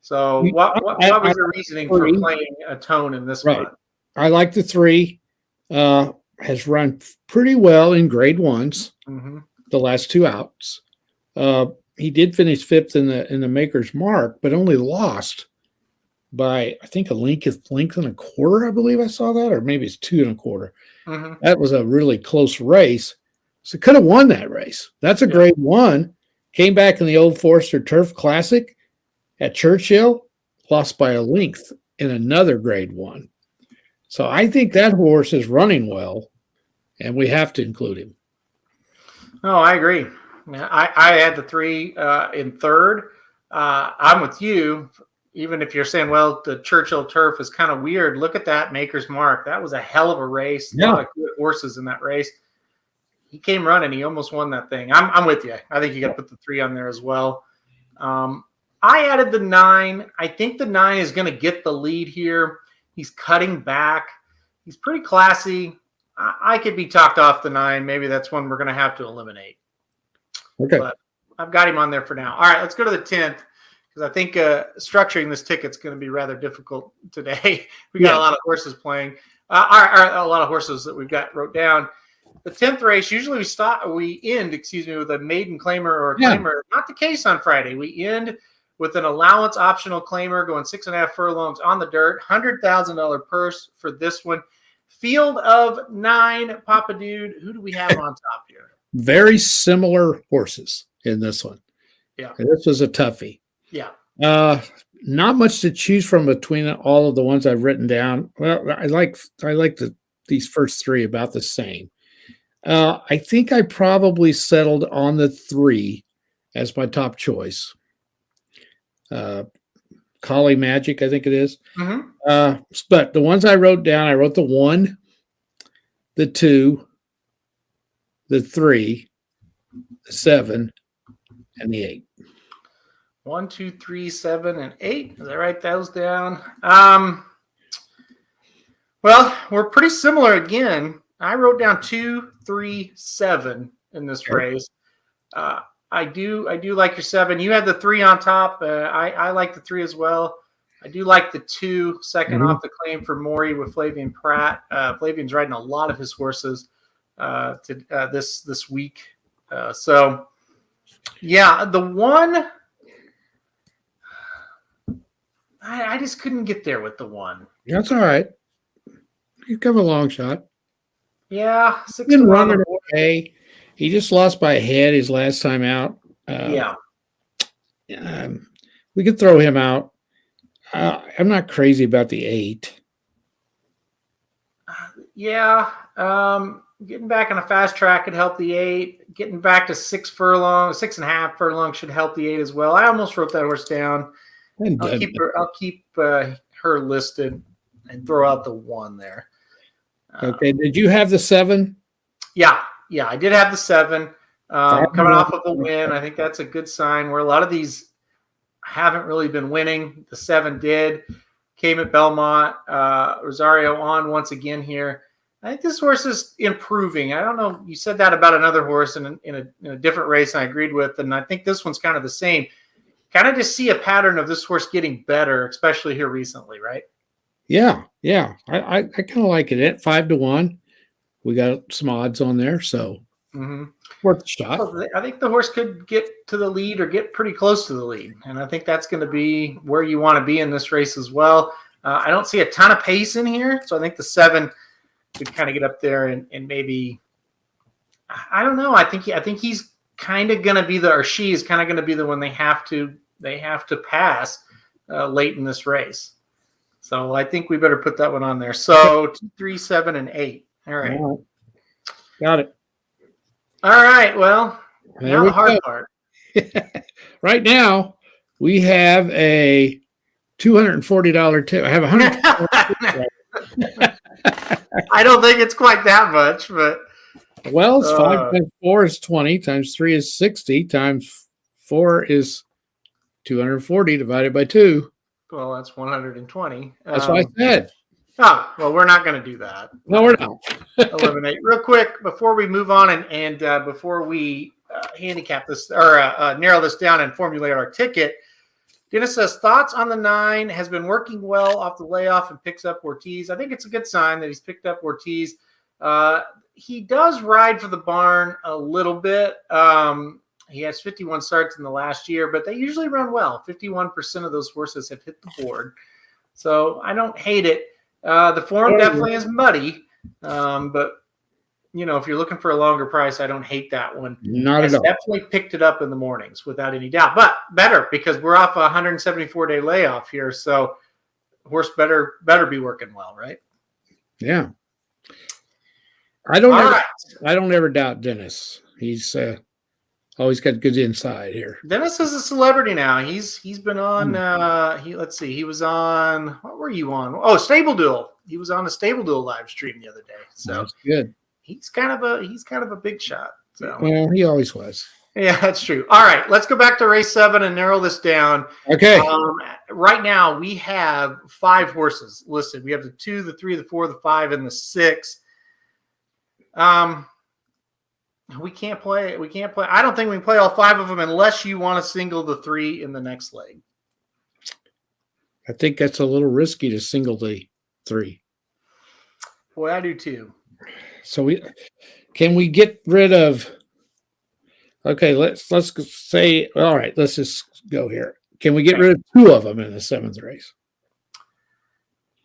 Speaker 3: So what was your reasoning for playing a tone in this spot?
Speaker 2: I like the 3. Has run pretty well in grade 1s, the last 2 outs. He did finish 5th in the Maker's Mark, but only lost by, I think, a length and a quarter, I believe I saw that, or maybe it's 2 1/4. That was a really close race. So could have won that race. That's a grade 1. Came back in the Old Forester Turf Classic at Churchill, lost by a length in another grade 1. So I think that horse is running well, and we have to include him.
Speaker 3: No, I agree. I had the 3 in third. I'm with you. Even if you're saying, well, the Churchill Turf is kind of weird, look at that Maker's Mark. That was a hell of a race. A lot of good horses in that race. He came running. He almost won that thing. I'm with you. I think you got to put the 3 on there as well. I added the 9. I think the 9 is going to get the lead here. He's cutting back. He's pretty classy. I could be talked off the 9. Maybe that's one we're going to have to eliminate.
Speaker 2: Okay.
Speaker 3: But I've got him on there for now. All right, let's go to the 10th, because I think structuring this ticket's going to be rather difficult today. We got a lot of horses playing. A lot of horses that we've got wrote down. the 10th race, usually we end with a maiden claimer or a
Speaker 2: Yeah.
Speaker 3: claimer. Not the case on Friday. We end with an allowance optional claimer going 6.5 furlongs on the dirt, $100,000 purse for this one. Field of 9, Papa Dude. Who do we have on top here?
Speaker 2: Very similar horses in this one.
Speaker 3: Yeah.
Speaker 2: And this was a toughie.
Speaker 3: Yeah.
Speaker 2: Not much to choose from between all of the ones I've written down. Well, I like these first three about the same. I think I probably settled on the 3 as my top choice. Collie Magic, I think it is.
Speaker 3: Mm-hmm.
Speaker 2: But the ones I wrote down, I wrote the 1, the 2, the 3, the 7, and the 8.
Speaker 3: 1, 2, 3, 7, and 8. As I write those down. Well, we're pretty similar again. I wrote down 2, 3, 7 in this race. I do like your 7. You had the 3 on top. I like the 3 as well. I do like the 2, second off the claim for Maury with Flavian Pratt. Flavian's riding a lot of his horses this week. So, yeah, the 1, I just couldn't get there with the 1.
Speaker 2: That's all right. You come a long shot.
Speaker 3: Yeah, 6
Speaker 2: Been running okay. He just lost by a head his last time out. We could throw him out. I'm not crazy about the 8.
Speaker 3: Getting back on a fast track could help the 8. Getting back to 6.5 furlongs should help the 8 as well. I almost wrote that horse down. I'll keep her listed and throw out the 1 there.
Speaker 2: Okay. Did you have the 7?
Speaker 3: Yeah, I did have the 7. Coming off of a win, I think that's a good sign. Where a lot of these haven't really been winning. The 7 did. Came at Belmont. Rosario on once again here. I think this horse is improving. I don't know. You said that about another horse in a different race, and I agreed with. And I think this one's kind of the same. Kind of just see a pattern of this horse getting better, especially here recently, right?
Speaker 2: Yeah. I kind of like it at 5-1. We got some odds on there, so worth a shot.
Speaker 3: I think the horse could get to the lead or get pretty close to the lead, and I think that's going to be where you want to be in this race as well. I don't see a ton of pace in here, so I think the 7 could kind of get up there and maybe. I don't know. I think he's kind of going to be she is kind of going to be the one they have to pass late in this race. So I think we better put that one on there. So 2, 3, 7, and 8. All right.
Speaker 2: Got it.
Speaker 3: All right. Well, now the hard part.
Speaker 2: Right now, we have a $240 tip. I have $100.
Speaker 3: I don't think it's quite that much, but
Speaker 2: well, it's 5 times 4 is 20 times 3 is 60 times 4 is 240 divided by 2.
Speaker 3: Well, that's 120.
Speaker 2: That's what I said.
Speaker 3: Well, we're not going to do that.
Speaker 2: No, we're not.
Speaker 3: Eliminate real quick before we move on and before we handicap this or narrow this down and formulate our ticket. Dennis says thoughts on the 9, has been working well off the layoff and picks up Ortiz. I think it's a good sign that he's picked up Ortiz. He does ride for the barn a little bit. He has 51 starts in the last year, but they usually run well. 51% of those horses have hit the board. So I don't hate it. The form definitely is muddy, but if you're looking for a longer price, I don't hate that one.
Speaker 2: Not at all.
Speaker 3: Definitely picked it up in the mornings without any doubt, but better because we're off a 174-day layoff here. So horse better be working well, right?
Speaker 2: Yeah. I don't ever doubt Dennis. He's always got good inside here.
Speaker 3: Dennis is a celebrity now. He's been on. Let's see. He was on. What were you on? Oh, Stable Duel. He was on a Stable Duel live stream the other day. So
Speaker 2: that's good.
Speaker 3: He's kind of a big shot. So.
Speaker 2: Well, he always was.
Speaker 3: Yeah, that's true. All right, let's go back to race 7 and narrow this down.
Speaker 2: Okay.
Speaker 3: Right now we have 5 horses listed. We have the 2, the 3, the 4, the 5, and the 6. We can't play. I don't think we can play all 5 of them unless you want to single the 3 in the next leg.
Speaker 2: I think that's a little risky to single the 3.
Speaker 3: Boy, I do too.
Speaker 2: So can we get rid of? Okay, let's say. All right, let's just go here. Can we get rid of 2 of them in the 7th race?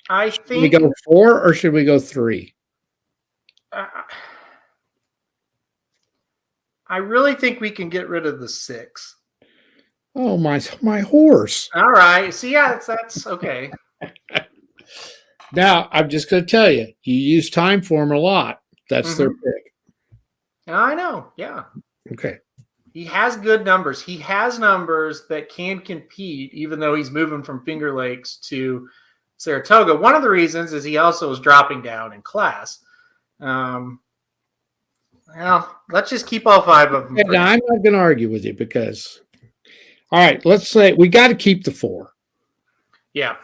Speaker 3: I
Speaker 2: Should we
Speaker 3: think
Speaker 2: go 4 or should we go 3?
Speaker 3: I really think we can get rid of the 6.
Speaker 2: Oh my horse!
Speaker 3: All right. See, yeah, that's okay.
Speaker 2: Now I'm just going to tell you, you use time for them a lot. That's their pick.
Speaker 3: I know. Yeah.
Speaker 2: Okay.
Speaker 3: He has good numbers. He has numbers that can compete, even though he's moving from Finger Lakes to Saratoga. One of the reasons is he also is dropping down in class. Well, let's just keep all 5 of them.
Speaker 2: Now, I'm not going to argue with you because, all right, let's say we got to keep the 4.
Speaker 3: Yeah.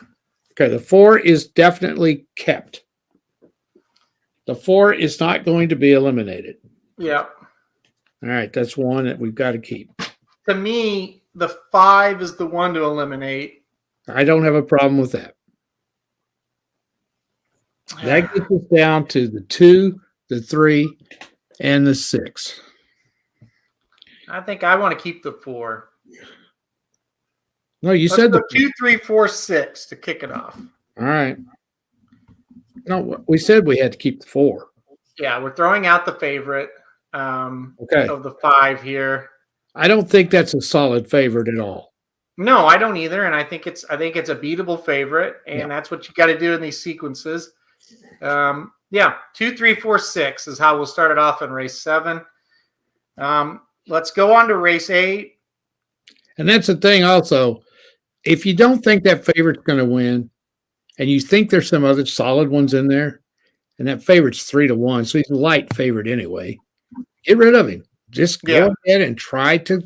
Speaker 2: Okay, the 4 is definitely kept. The 4 is not going to be eliminated.
Speaker 3: Yeah.
Speaker 2: All right, that's one that we've got to keep.
Speaker 3: To me, the 5 is the one to eliminate.
Speaker 2: I don't have a problem with that. That gets us down to the 2, the 3, and the 6.
Speaker 3: I think I want to keep the 4.
Speaker 2: No, you
Speaker 3: Let's
Speaker 2: said
Speaker 3: go
Speaker 2: the
Speaker 3: 2, 3, 4, 6 to kick it off.
Speaker 2: All right. No, we said we had to keep the 4.
Speaker 3: Yeah, we're throwing out the favorite
Speaker 2: Okay.
Speaker 3: of the 5 here.
Speaker 2: I don't think that's a solid favorite at all.
Speaker 3: No, I don't either, and I think it's a beatable favorite, and that's what you got to do in these sequences. 2, 3, 4, 6 is how we'll start it off in race 7. Let's go on to race 8.
Speaker 2: And that's the thing also. If you don't think that favorite's going to win, and you think there's some other solid ones in there, and that favorite's 3-1, so he's a light favorite anyway, get rid of him. Just go ahead and try to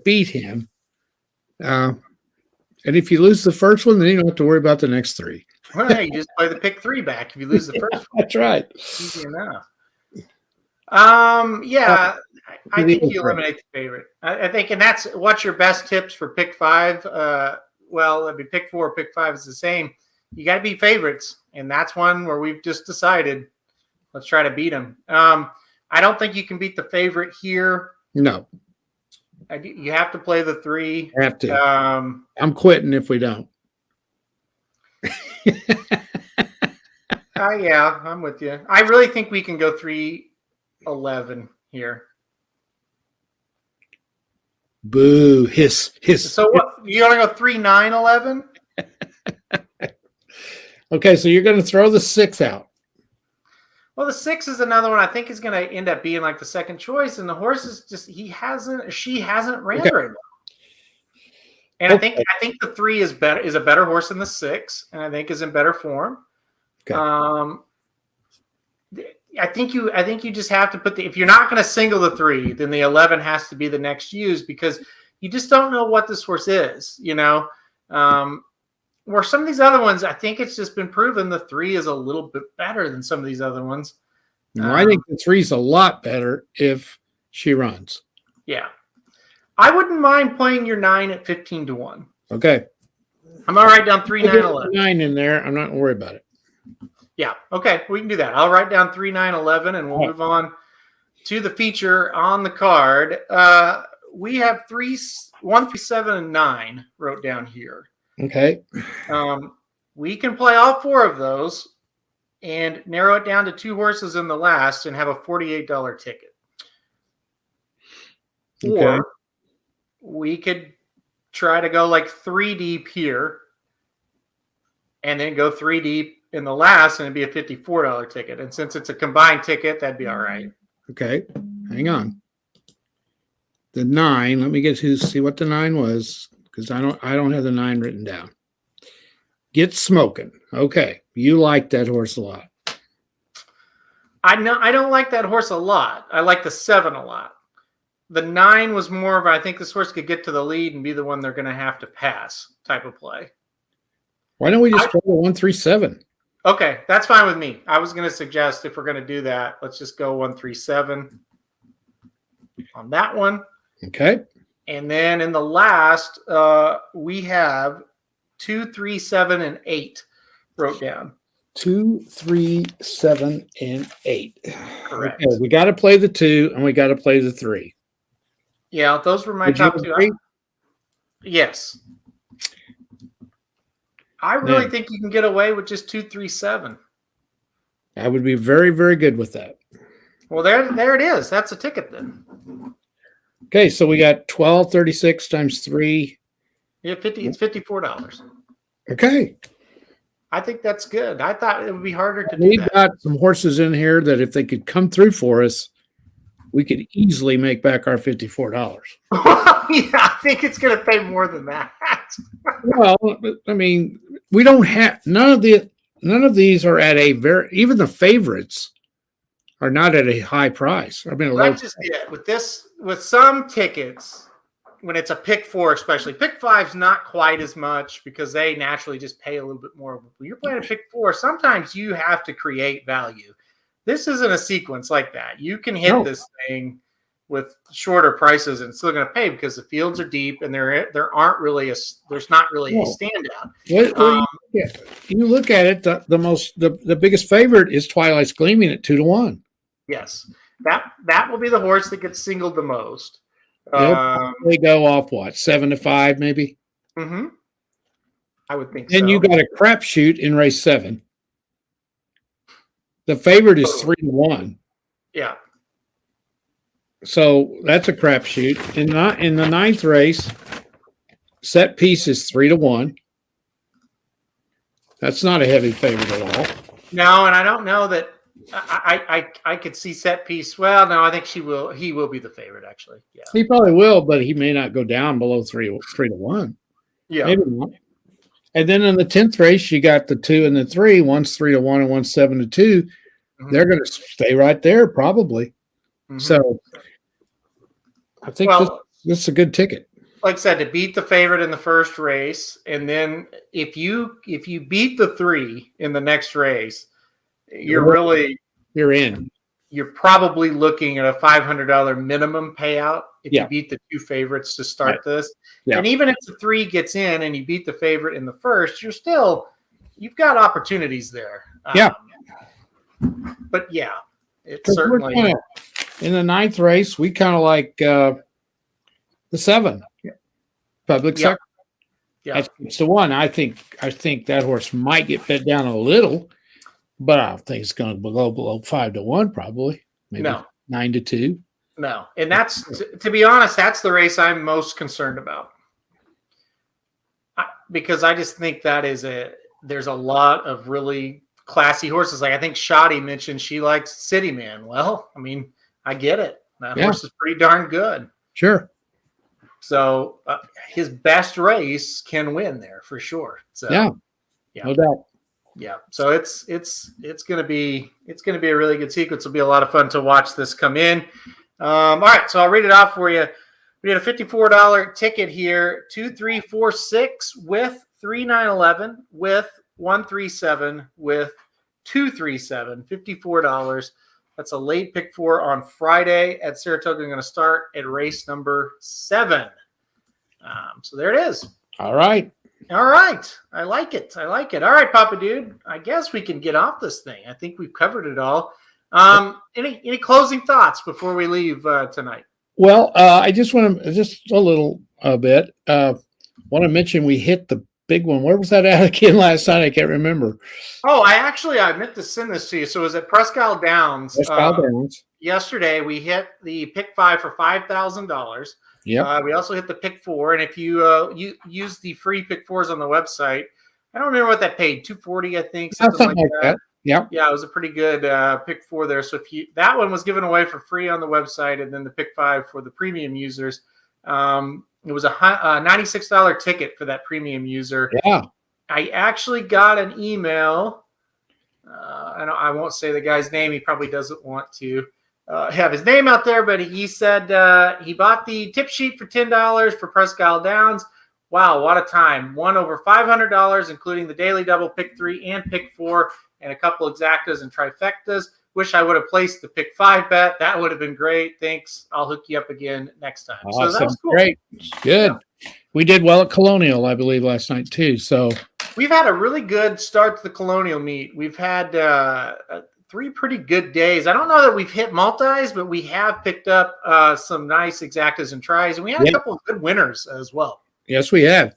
Speaker 2: beat him. And if you lose the first one, then you don't have to worry about the next 3.
Speaker 3: Well, you just play the pick 3 back if you lose the first one.
Speaker 2: That's right.
Speaker 3: Easy enough. I think you eliminate the favorite. I think, and that's what's your best tips for pick 5. Well, I mean, pick 4, pick 5 is the same. You got to beat favorites, and that's one where we've just decided let's try to beat them. I don't think you can beat the favorite here.
Speaker 2: No.
Speaker 3: You have to play the 3.
Speaker 2: I have to. I'm quitting if we don't.
Speaker 3: Yeah, I'm with you. I really think we can go 3-11 here.
Speaker 2: Boo! Hiss.
Speaker 3: So what? You want to go 3-9-11?
Speaker 2: Okay, so you're going to throw the 6 out.
Speaker 3: Well, the 6 is another one I think is going to end up being like the second choice, and the horse is just she hasn't ran very well. And I think the 3 is a better horse than the 6, and I think is in better form.
Speaker 2: Okay.
Speaker 3: I think you just have to put if you're not going to single the 3, then the 11 has to be the next use because you just don't know what this horse is, where some of these other ones, I think it's just been proven the 3 is a little bit better than some of these other ones.
Speaker 2: I think the 3 is a lot better if she runs.
Speaker 3: Yeah. I wouldn't mind playing your 9 at 15-1.
Speaker 2: Okay.
Speaker 3: I'm going to write down 3-9-11.
Speaker 2: 9 in there. I'm not going to worry about it.
Speaker 3: Yeah. Okay. We can do that. I'll write down 3-9-11 and we'll move on to the feature on the card. We have 1, 3, 7, and 9 wrote down here.
Speaker 2: Okay.
Speaker 3: We can play all 4 of those and narrow it down to 2 horses in the last and have a $48 ticket.
Speaker 2: Okay.
Speaker 3: Or we could try to go like 3 deep here and then go 3 deep in the last and it'd be a $54 ticket. And since it's a combined ticket, that'd be all right.
Speaker 2: Okay. Hang on. The 9, let me get to see what the 9 was because I don't have the 9 written down. Get Smoking. Okay. You like that horse a lot.
Speaker 3: I don't like that horse a lot. I like the 7 a lot. The 9 was more of, I think this horse could get to the lead and be the one they're going to have to pass type of play.
Speaker 2: Why don't we just go to 1, 3, 7?
Speaker 3: Okay, that's fine with me. I was going to suggest if we're going to do that, let's just go 1, 3, 7 on that one.
Speaker 2: Okay.
Speaker 3: And then in the last, we have 2, 3, 7, and 8 wrote down.
Speaker 2: 2, 3, 7, and 8.
Speaker 3: Correct.
Speaker 2: Okay, we got to play the 2 and we got to play the 3.
Speaker 3: Yeah, those were my
Speaker 2: Would you
Speaker 3: top 2.
Speaker 2: agree?
Speaker 3: Yes. I really
Speaker 2: Now,
Speaker 3: think you can get away with just 2, 3, 7.
Speaker 2: I would be very, very good with that.
Speaker 3: Well, there it is. That's a ticket then.
Speaker 2: Okay, so we got 1236 times 3.
Speaker 3: Yeah, it's $54.
Speaker 2: Okay.
Speaker 3: I think that's good. I thought it would be harder to do
Speaker 2: We've
Speaker 3: that.
Speaker 2: got some horses in here that if they could come through for us, we could easily make back our $54.
Speaker 3: Yeah, I think it's going to pay more than that.
Speaker 2: Well, I mean, we don't have none of these are at a even the favorites are not at a high price. I mean,
Speaker 3: That's just it. With some tickets, when it's a pick 4, especially pick 5's not quite as much because they naturally just pay a little bit more. When you're playing a pick 4, sometimes you have to create value. This isn't a sequence like that. You can hit this thing with shorter prices and still going to pay because the fields are deep and there's not really a standout.
Speaker 2: You look at it, the biggest favorite is Twilight's Gleaming at 2-1.
Speaker 3: Yes, that will be the horse that gets singled the most.
Speaker 2: They go off what 7-5 maybe.
Speaker 3: Mm-hmm. I would think.
Speaker 2: Then you got a crapshoot in race 7. The favorite is 3-1.
Speaker 3: Yeah.
Speaker 2: So that's a crapshoot. In the 9th race, set piece is 3-1. That's not a heavy favorite at all.
Speaker 3: No, and I don't know that I could see set piece. Well, no, I think he will be the favorite actually. Yeah.
Speaker 2: He probably will, but he may not go down below 3-1.
Speaker 3: Yeah.
Speaker 2: Maybe not. And then in the 10th race, you got the 2 and the 3. One's 3-1 and one's 7-2. Mm-hmm. They're going to stay right there probably. Mm-hmm. So I think this is a good ticket.
Speaker 3: Like I said, to beat the favorite in the first race, and then if you beat the 3 in the next race, you're
Speaker 2: in.
Speaker 3: You're probably looking at a $500 minimum payout if you beat the 2 favorites to start this. Yeah. And even if the 3 gets in and you beat the favorite in the first, you've got opportunities there. But yeah, it's certainly
Speaker 2: in the 9th race. We kind of like the 7 public sector. Yeah, it's the one. I think that horse might get bet down a little, but I don't think it's going to go below 5-1. Probably maybe 9-2.
Speaker 3: No, and that's to be honest, that's the race I'm most concerned about because I just think there's a lot of really classy horses. Like I think Shoddy mentioned she likes City Man. Well, I mean, I get it. That horse is pretty darn good.
Speaker 2: Sure. So
Speaker 3: his best race can win there for sure. So
Speaker 2: no doubt.
Speaker 3: Yeah. So it's gonna be a really good sequence. It'll be a lot of fun to watch this come in. All right, so I'll read it off for you. We had a $54 ticket here, 2, 3, 4, 6 with 3, 9, 11 with 1, 3, 7 with 2, 3, 7, $54. That's a late pick 4 on Friday at Saratoga. I'm going to start at race number 7. So there it is.
Speaker 2: All right.
Speaker 3: I like it. All right, Papa Dude. I guess we can get off this thing. I think we've covered it all. Any closing thoughts before we leave tonight?
Speaker 2: Well, I just want to just a little bit. Want to mention we hit the big one. Where was that at again last night? I can't remember.
Speaker 3: Oh, I meant to send this to you. So it was at Presque Isle Downs. Yesterday, we hit the pick 5 for $5,000.
Speaker 2: Yeah.
Speaker 3: We also hit the pick 4, and if you use the free pick 4s on the website, I don't remember what that paid, $240, I think, something like that.
Speaker 2: Yeah.
Speaker 3: Yeah, it was a pretty good pick 4 there. So that one was given away for free on the website, and then the pick 5 for the premium users. It was a $96 ticket for that premium user.
Speaker 2: Yeah.
Speaker 3: I actually got an email. I won't say the guy's name. He probably doesn't want to have his name out there, but he said he bought the tip sheet for $10 for Presque Isle Downs. Wow, what a time. Won over $500, including the daily double pick 3 and pick 4 and a couple exactas and trifectas. Wish I would have placed the pick 5 bet. That would have been great. Thanks. I'll hook you up again next time.
Speaker 2: Awesome.
Speaker 3: So that was cool.
Speaker 2: Great. Good. Yeah. We did well at Colonial, I believe, last night too. So
Speaker 3: We've had a really good start to the Colonial meet. We've had 3 pretty good days. I don't know that we've hit multis, but we have picked up some nice exactas and tries, and we had a couple of good winners as well.
Speaker 2: Yes, we have.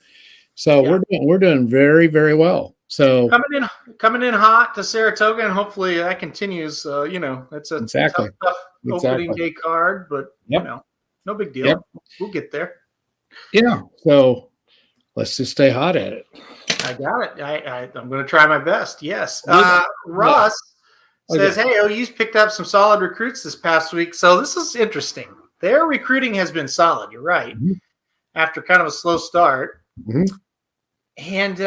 Speaker 2: So we're doing very, very well. So
Speaker 3: coming in hot to Saratoga, and hopefully that continues. It's a tough opening day card, but no big deal. Yep. We'll get there.
Speaker 2: Yeah. So let's just stay hot at it.
Speaker 3: I got it. I'm going to try my best. Yes. Russ says, "Hey, OU's picked up some solid recruits this past week." So this is interesting. Their recruiting has been solid. You're right. Mm-hmm. After kind of a slow start, and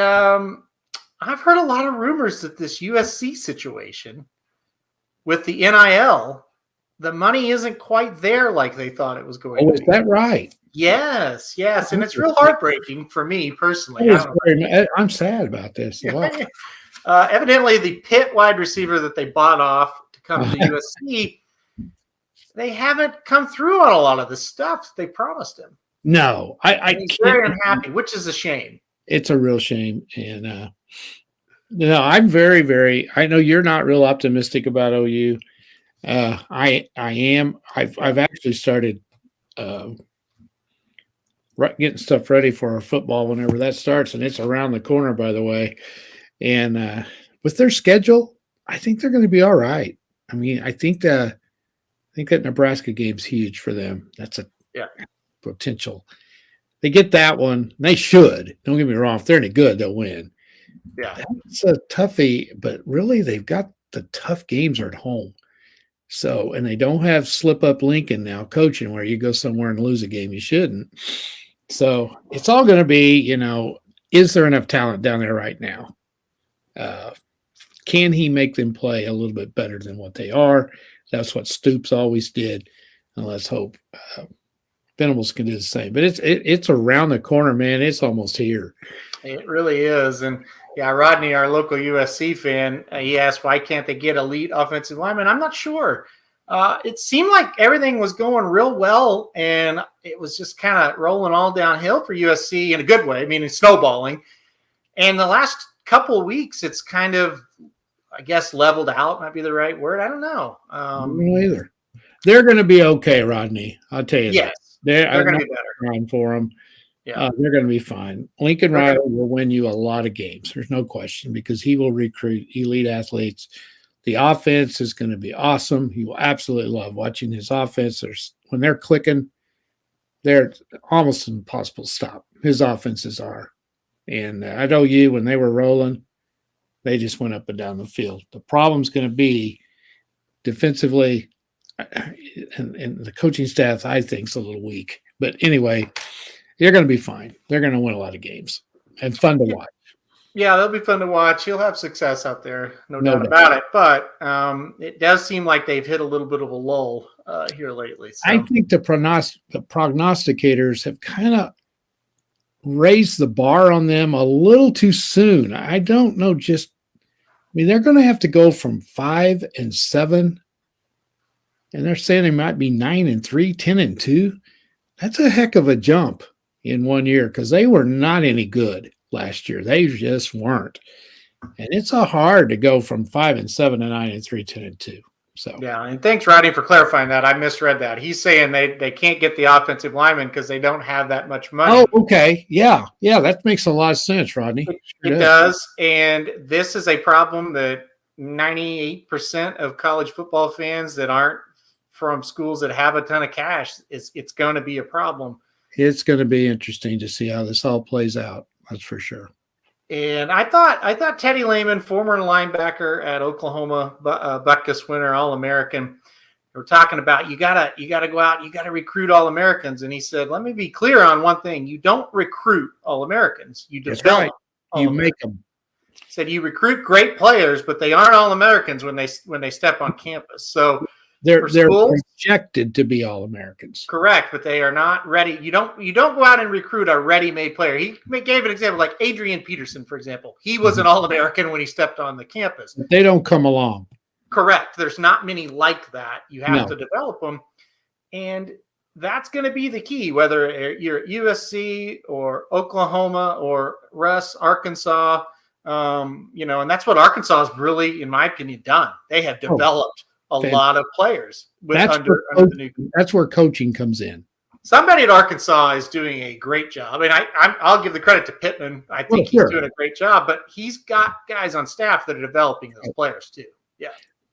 Speaker 3: I've heard a lot of rumors that this USC situation with the NIL, the money isn't quite there like they thought it was going to be.
Speaker 2: Is that right?
Speaker 3: Yes. And it's real heartbreaking for me personally.
Speaker 2: I'm sad about this.
Speaker 3: Evidently, the Pitt wide receiver that they bought off to come to USC, they haven't come through on a lot of the stuff they promised him.
Speaker 2: No,
Speaker 3: he's very unhappy, which is a shame.
Speaker 2: It's a real shame. And, I'm very, very, I know you're not real optimistic about OU. I am. I've actually started getting stuff ready for our football whenever that starts, and it's around the corner, by the way. And with their schedule, I think they're going to be all right. I mean, I think that Nebraska game's huge for them. That's a potential. They get that one. They should. Don't get me wrong. If they're any good, they'll win.
Speaker 3: Yeah,
Speaker 2: it's a toughie, but really, they've got the tough games are at home. So, and they don't have slip up Lincoln now coaching where you go somewhere and lose a game you shouldn't. So it's all going to be, is there enough talent down there right now? Can he make them play a little bit better than what they are? That's what Stoops always did. And let's hope Venables can do the same. But it's around the corner, man. It's almost here.
Speaker 3: It really is. And Rodney, our local USC fan, he asked, why can't they get elite offensive linemen? I'm not sure. It seemed like everything was going real well, and it was just kind of rolling all downhill for USC in a good way, meaning snowballing. And the last couple of weeks, it's kind of, I guess, leveled out might be the right word. I don't know.
Speaker 2: I don't know either. They're going to be okay, Rodney. I'll tell you.
Speaker 3: Yes, they're going to be better.
Speaker 2: For them. Yeah, they're going to be fine. Lincoln Riley will win you a lot of games. There's no question because he will recruit elite athletes. The offense is going to be awesome. He will absolutely love watching his offense. When they're clicking, they're almost impossible to stop. His offenses are. And at OU, when they were rolling, they just went up and down the field. The problem's going to be defensively, and the coaching staff, I think, is a little weak. But anyway, they're going to be fine. They're going to win a lot of games and fun to watch.
Speaker 3: Yeah, they'll be fun to watch. He'll have success out there, no doubt about it. But it does seem like they've hit a little bit of a lull here lately. So.
Speaker 2: I think the prognosticators have kind of raised the bar on them a little too soon. I don't know. They're going to have to go from 5-7, and they're saying they might be 9-3, 10-2. That's a heck of a jump in 1 year because they were not any good last year. They just weren't. And it's hard to go from 5-7 to 9-3, 10-2. So
Speaker 3: yeah, and thanks, Rodney, for clarifying that. I misread that. He's saying they can't get the offensive linemen because they don't have that much money.
Speaker 2: Oh, okay. Yeah, that makes a lot of sense, Rodney.
Speaker 3: It does. And this is a problem that 98% of college football fans that aren't from schools that have a ton of cash, it's going to be a problem.
Speaker 2: It's going to be interesting to see how this all plays out. That's for sure.
Speaker 3: And I thought Teddy Lehman, former linebacker at Oklahoma, Butkus winner, All-American, we're talking about you gotta go out, you gotta recruit All-Americans. And he said, let me be clear on one thing: you don't recruit All-Americans, you develop.
Speaker 2: Right. You make them.
Speaker 3: He said you recruit great players, but they aren't All-Americans when they step on campus. So.
Speaker 2: They're projected to be All-Americans.
Speaker 3: Correct, but they are not ready. You don't go out and recruit a ready-made player. He gave an example like Adrian Peterson, for example. He was an All-American when he stepped on the campus.
Speaker 2: But they don't come along.
Speaker 3: Correct. There's not many like that. You have to develop them. And that's going to be the key, whether you're at USC or Oklahoma or Russ, Arkansas, And that's what Arkansas has really, in my opinion, done. They have developed a lot of players under the new.
Speaker 2: That's where coaching comes in.
Speaker 3: Somebody at Arkansas is doing a great job, and I'll give the credit to Pittman. I think he's doing a great job, but he's got guys on staff that are developing those players too. Yeah,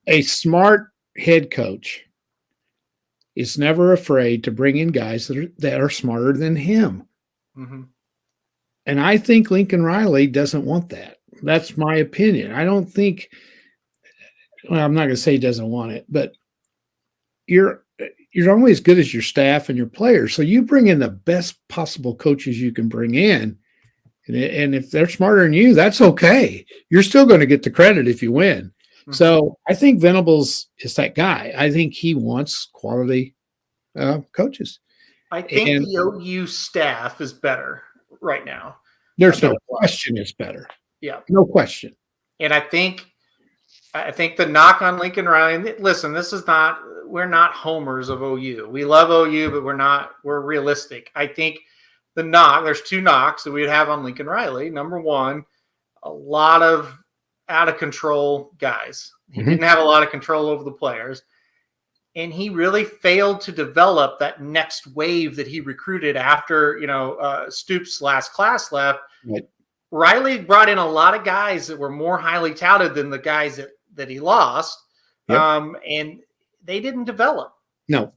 Speaker 2: a smart head coach is never afraid to bring in guys that are smarter than him.
Speaker 3: Mm-hmm.
Speaker 2: And I think Lincoln Riley doesn't want that. That's my opinion. I don't think, well, I'm not going to say he doesn't want it, but you're only as good as your staff and your players. So you bring in the best possible coaches you can bring in. And if they're smarter than you, that's okay. You're still going to get the credit if you win. Mm-hmm. So I think Venables is that guy. I think he wants quality coaches.
Speaker 3: I think the OU staff is better right now.
Speaker 2: There's no question it's better.
Speaker 3: Yeah.
Speaker 2: No question.
Speaker 3: And I think the knock on Lincoln Riley, listen, we're not homers of OU. We love OU, but we're realistic. I think there's two knocks that we'd have on Lincoln Riley. Number one, a lot of out of control guys. He didn't have a lot of control over the players. And he really failed to develop that next wave that he recruited after, Stoops' last class left.
Speaker 2: Right.
Speaker 3: Riley brought in a lot of guys that were more highly touted than the guys that he lost.
Speaker 2: Yep.
Speaker 3: And they didn't develop.
Speaker 2: No.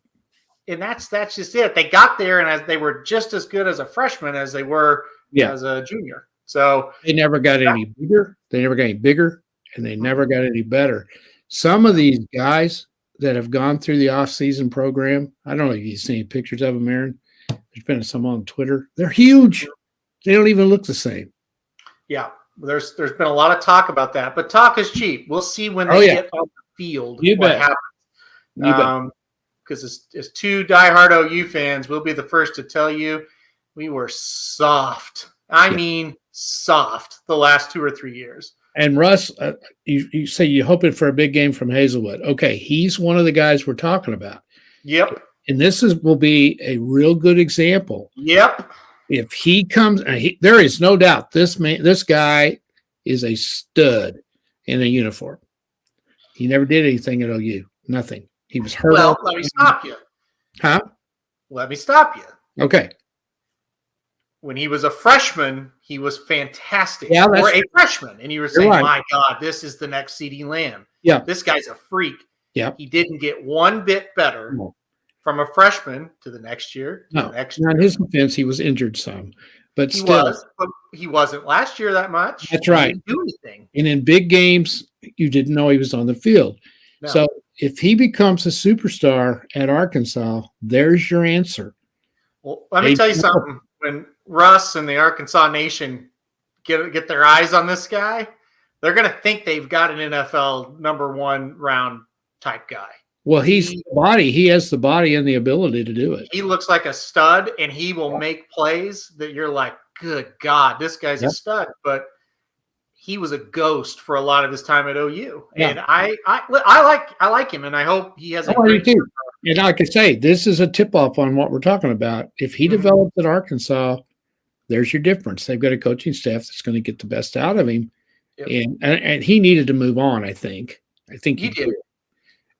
Speaker 3: And that's just it. They got there, and they were just as good as a freshman as they were as a junior. So
Speaker 2: they never got any bigger. They never got any bigger, and they never got any better. Some of these guys that have gone through the off-season program, I don't know if you've seen pictures of them, Aaron. There's been some on Twitter. They're huge. They don't even look the same.
Speaker 3: Yeah, there's been a lot of talk about that, but talk is cheap. We'll see when they get on the field what happens. Because as two diehard OU fans, we'll be the first to tell you we were soft. I mean soft the last 2 or 3 years.
Speaker 2: And Russ, you say you're hoping for a big game from Hazelwood. Okay, he's one of the guys we're talking about.
Speaker 3: Yep.
Speaker 2: And this will be a real good example.
Speaker 3: Yep.
Speaker 2: If he comes, there is no doubt this guy is a stud in a uniform. He never did anything at OU. Nothing. He was hurt.
Speaker 3: Well, let me stop you.
Speaker 2: Huh?
Speaker 3: Let me stop you.
Speaker 2: Okay.
Speaker 3: When he was a freshman, he was fantastic.
Speaker 2: Yeah,
Speaker 3: or a freshman. And you were saying, my God, this is the next CeeDee Lamb.
Speaker 2: Yeah.
Speaker 3: This guy's a freak.
Speaker 2: Yeah.
Speaker 3: He didn't get one bit better from a freshman to the next year.
Speaker 2: No. In his defense, he was injured some. But
Speaker 3: he wasn't last year that much.
Speaker 2: That's right.
Speaker 3: He didn't do anything.
Speaker 2: And in big games, you didn't know he was on the field. No. So if he becomes a superstar at Arkansas, there's your answer.
Speaker 3: Well, let me tell you something. When Russ and the Arkansas Nation get their eyes on this guy, they're going to think they've got an NFL number 1 round type guy.
Speaker 2: Well, he's the body. He has the body and the ability to do it.
Speaker 3: He looks like a stud, and he will make plays that you're like, good God, this guy's a stud. But he was a ghost for a lot of his time at OU. Yeah. And I like him, and I hope he has a great career.
Speaker 2: And like I say, this is a tip-off on what we're talking about. If he develops at Arkansas, there's your difference. They've got a coaching staff that's going to get the best out of him. Yep. And he needed to move on, I think. I think he did.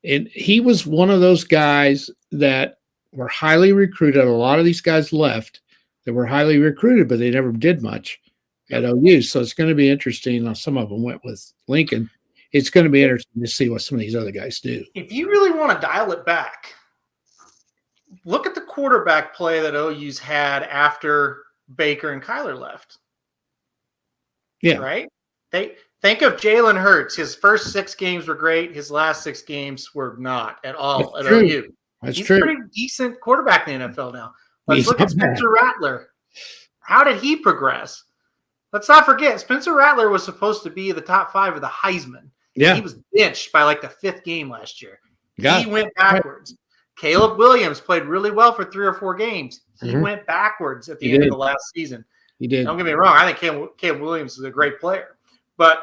Speaker 2: And he was one of those guys that were highly recruited. A lot of these guys left that were highly recruited, but they never did much at OU. So it's going to be interesting. Some of them went with Lincoln. It's going to be interesting to see what some of these other guys do.
Speaker 3: If you really want to dial it back, look at the quarterback play that OU's had after Baker and Kyler left.
Speaker 2: Yeah.
Speaker 3: Right? Think of Jalen Hurts. His first 6 games were great. His last 6 games were not at all at OU. He's a pretty decent quarterback in the NFL now. Let's look at Spencer Rattler. How did he progress? Let's not forget, Spencer Rattler was supposed to be the top 5 of the Heisman.
Speaker 2: Yeah.
Speaker 3: He was benched by like the 5th game last year. He went backwards. Caleb Williams played really well for 3 or 4 games. He went backwards at the end of the last season.
Speaker 2: He did.
Speaker 3: Don't get me wrong. I think Caleb Williams is a great player. But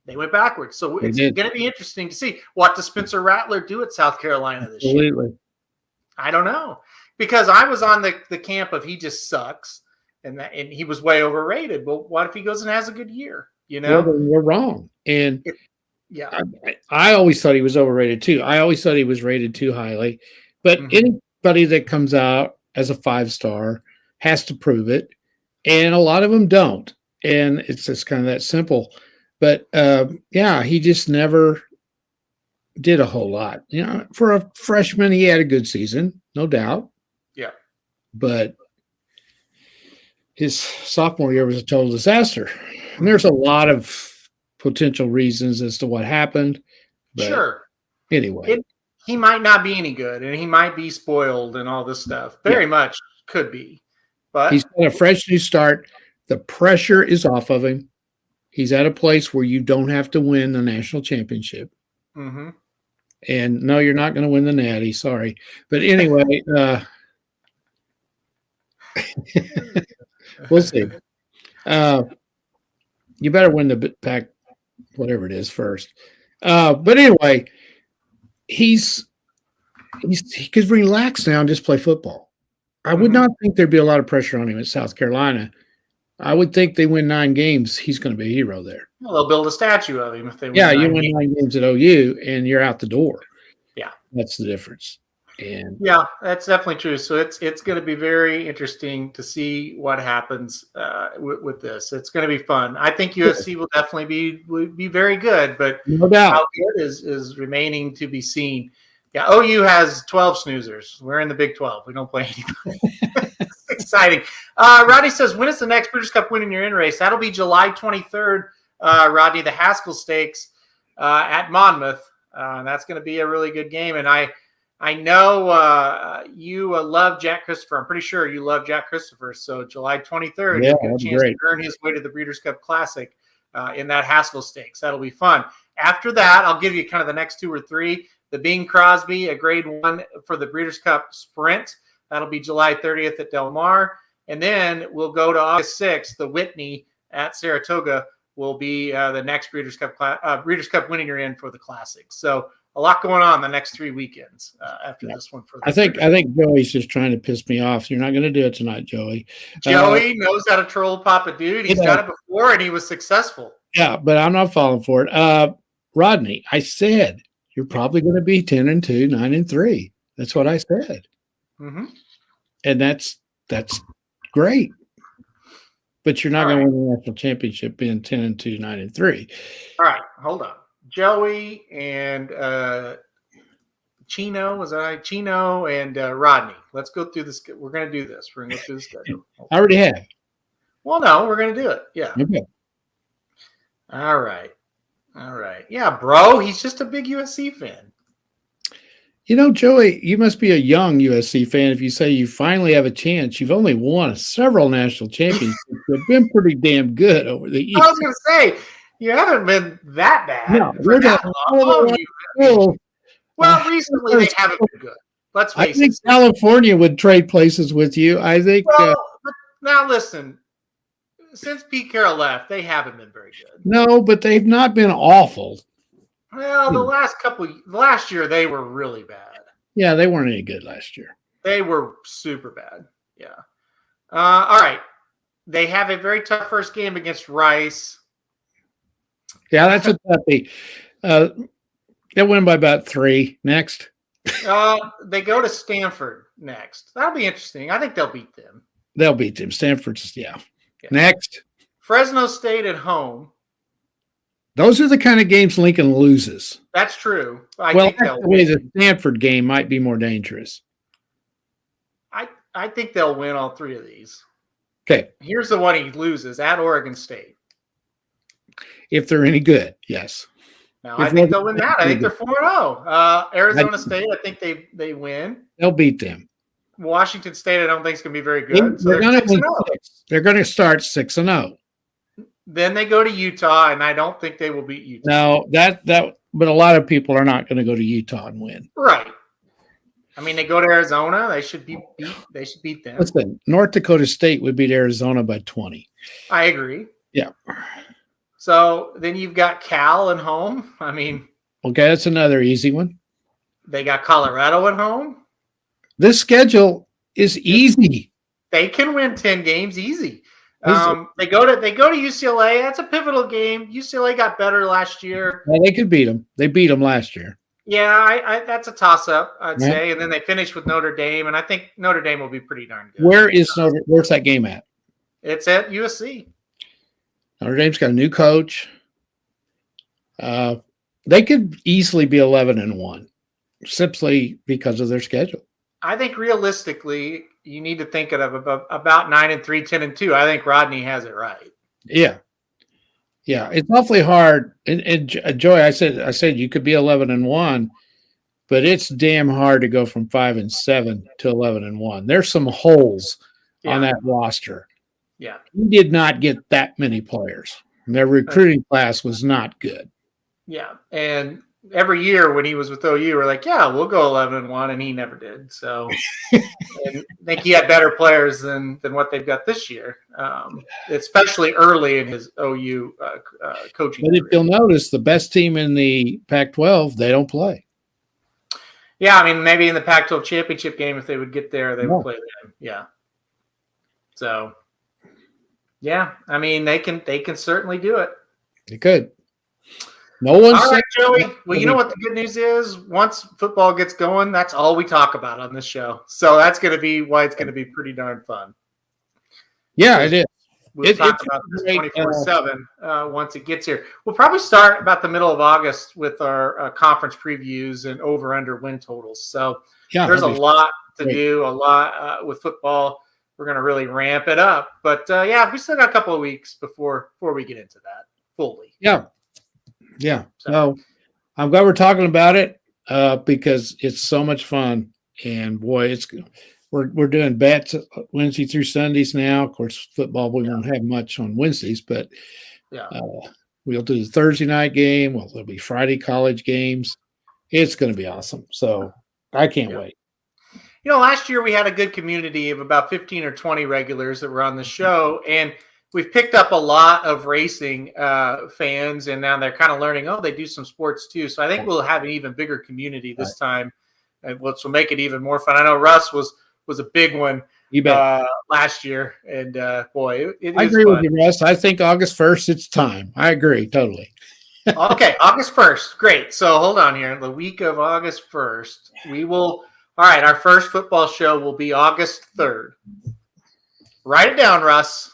Speaker 3: they went backwards. So it's going to be interesting to see. What does Spencer Rattler do at South Carolina this year? I don't know. Because I was on the camp of he just sucks. And he was way overrated. But what if he goes and has a good year? You
Speaker 2: Well,
Speaker 3: know,
Speaker 2: then you're wrong. And
Speaker 3: yeah,
Speaker 2: I always thought he was overrated too. I always thought he was rated too highly. But anybody that comes out as a 5-star has to prove it, and a lot of them don't. And it's just kind of that simple. But yeah, he just never did a whole lot. For a freshman, he had a good season, no doubt.
Speaker 3: yeah,
Speaker 2: But his sophomore year was a total disaster. And there's a lot of potential reasons as to what happened. But
Speaker 3: sure.
Speaker 2: anyway,
Speaker 3: he might not be any good, and he might be spoiled and all this stuff. Very much could be. But
Speaker 2: he's got a fresh new start. The pressure is off of him. He's at a place where you don't have to win the national championship.
Speaker 3: Mm-hmm.
Speaker 2: And no, you're not going to win the Natty. Sorry. But anyway, we'll see. You better win the pack, whatever it is, first. But anyway, he could relax now and just play football. I would not think there'd be a lot of pressure on him at South Carolina. I would think they win 9 games, he's going to be a hero there.
Speaker 3: Well, they'll build a statue of him if they win.
Speaker 2: Yeah, you win 9 games at OU, and you're out the door.
Speaker 3: Yeah,
Speaker 2: that's the difference. And
Speaker 3: yeah, that's definitely true. So it's going to be very interesting to see what happens with this. It's going to be fun. I think USC will definitely be very good, but
Speaker 2: no doubt,
Speaker 3: how good is remaining to be seen. Yeah, OU has 12 snoozers. We're in the Big 12. We don't play anybody. It's exciting. Rodney says, when is the next Breeders' Cup win in your in race? That'll be July 23rd, Rodney, the Haskell Stakes at Monmouth. That's going to be a really good game. And I know you love Jack Christopher. I'm pretty sure you love Jack Christopher. So July 23rd, you get a chance to earn his way to the Breeders' Cup Classic in that Haskell Stakes. That'll be fun. After that, I'll give you kind of the next 2 or 3. The Bing Crosby, a grade 1 for the Breeders' Cup Sprint. That'll be July 30th at Del Mar. And then we'll go to August 6th. The Whitney at Saratoga will be the next Breeders' Cup winning you're in for the Classic. So a lot going on the next 3 weekends after this one. I
Speaker 2: think Joey's just trying to piss me off. You're not going to do it tonight, Joey.
Speaker 3: Joey knows how to troll Papa Dude. He's done it before, and he was successful.
Speaker 2: Yeah, but I'm not falling for it. Rodney, I said you're probably going to be 10-2, 9-3. That's what I said.
Speaker 3: Mm-hmm.
Speaker 2: And that's great. But you're not going to win the national championship being 10-2, 9-3.
Speaker 3: All right, hold on. Joey and Chino, was that right? Chino and Rodney. Let's go through this. We're going to do this. We're going to go through the schedule.
Speaker 2: I already have.
Speaker 3: Well, no, we're going to do it. Yeah.
Speaker 2: Okay.
Speaker 3: All right. Yeah, bro. He's just a big USC fan.
Speaker 2: Joey, you must be a young USC fan if you say you finally have a chance. You've only won several national championships. You've been pretty damn good over the years.
Speaker 3: I was going to say, you haven't been that bad.
Speaker 2: No,
Speaker 3: for that long. Well, recently they haven't been good. Let's face it.
Speaker 2: I think California would trade places with you. I think.
Speaker 3: Well, now listen. Since Pete Carroll left, they haven't been very good.
Speaker 2: No, but they've not been awful.
Speaker 3: Well, last year they were really bad.
Speaker 2: Yeah, they weren't any good last year.
Speaker 3: They were super bad. Yeah. All right. They have a very tough first game against Rice.
Speaker 2: Yeah, that's a toughie. They'll win by about 3. Next.
Speaker 3: They go to Stanford next. That'll be interesting. I think they'll beat them.
Speaker 2: They'll beat them. Stanford's, yeah. Next.
Speaker 3: Fresno State at home.
Speaker 2: Those are the kind of games Lincoln loses.
Speaker 3: That's true. I think
Speaker 2: the Stanford game might be more dangerous.
Speaker 3: I think they'll win all 3 of these.
Speaker 2: Okay.
Speaker 3: Here's the one he loses at Oregon State.
Speaker 2: If they're any good, yes.
Speaker 3: Now, I think they'll win that. I think they're 4-0. Arizona State, I think they win.
Speaker 2: They'll beat them.
Speaker 3: Washington State, I don't think is going to be very good.
Speaker 2: They're going to start 6-0.
Speaker 3: Then they go to Utah, and I don't think they will beat Utah.
Speaker 2: No, but a lot of people are not going to go to Utah and win.
Speaker 3: Right. I mean, they go to Arizona. They should beat them.
Speaker 2: Listen, North Dakota State would beat Arizona by 20.
Speaker 3: I agree.
Speaker 2: Yeah.
Speaker 3: So then you've got Cal at home. I mean,
Speaker 2: okay, that's another easy one.
Speaker 3: They got Colorado at home.
Speaker 2: This schedule is easy.
Speaker 3: They can win 10 games easy. They go to UCLA. That's a pivotal game. UCLA got better last year.
Speaker 2: Well, they could beat them. They beat them last year.
Speaker 3: Yeah, that's a toss-up, I'd say. And then they finish with Notre Dame, and I think Notre Dame will be pretty darn good.
Speaker 2: Where's that game at?
Speaker 3: It's at USC.
Speaker 2: Notre Dame's got a new coach. They could easily be 11-1, simply because of their schedule.
Speaker 3: I think realistically, you need to think of about 9-3, 10-2. I think Rodney has it right.
Speaker 2: Yeah. It's awfully hard. And Joey, I said you could be 11-1, but it's damn hard to go from 5-7 to 11-1. There's some holes on that roster.
Speaker 3: Yeah,
Speaker 2: he did not get that many players. Their recruiting class was not good.
Speaker 3: Yeah, and every year when he was with OU, we're like, yeah, we'll go 11-1, and he never did. So and I think he had better players than what they've got this year, especially early in his OU coaching.
Speaker 2: But if you'll notice, the best team in the Pac-12, they don't play.
Speaker 3: Yeah, I mean, maybe in the Pac-12 championship game, if they would get there, they would play them. Yeah. So, yeah, I mean, they can certainly do it.
Speaker 2: They could. No one's
Speaker 3: all right, Joey. Well, you know what the good news is? Once football gets going, that's all we talk about on this show. So that's going to be why it's going to be pretty darn fun.
Speaker 2: Yeah, it is.
Speaker 3: We'll talk about this 24/7 once it gets here. We'll probably start about the middle of August with our conference previews and over/under win totals. So there's a lot to do, a lot with football. We're going to really ramp it up. But, we still got a couple of weeks before we get into that fully.
Speaker 2: Yeah. So I'm glad we're talking about it because it's so much fun. And, boy, we're doing bets Wednesday through Sundays now. Of course, football, we won't have much on Wednesdays, but we'll do the Thursday night game. Well, there'll be Friday college games. It's going to be awesome. So I can't wait.
Speaker 3: You know, last year we had a good community of about 15 or 20 regulars that were on the show, and we've picked up a lot of racing fans, and now they're kind of learning, they do some sports too. So I think we'll have an even bigger community this time, which will make it even more fun. I know Russ was a big one last year, and boy, I
Speaker 2: agree with you, Russ. I think August 1st, it's time. I agree totally.
Speaker 3: Okay, August 1st. Great. So hold on here. The week of August 1st, we will – all right, our first football show will be August 3rd. Write it down, Russ.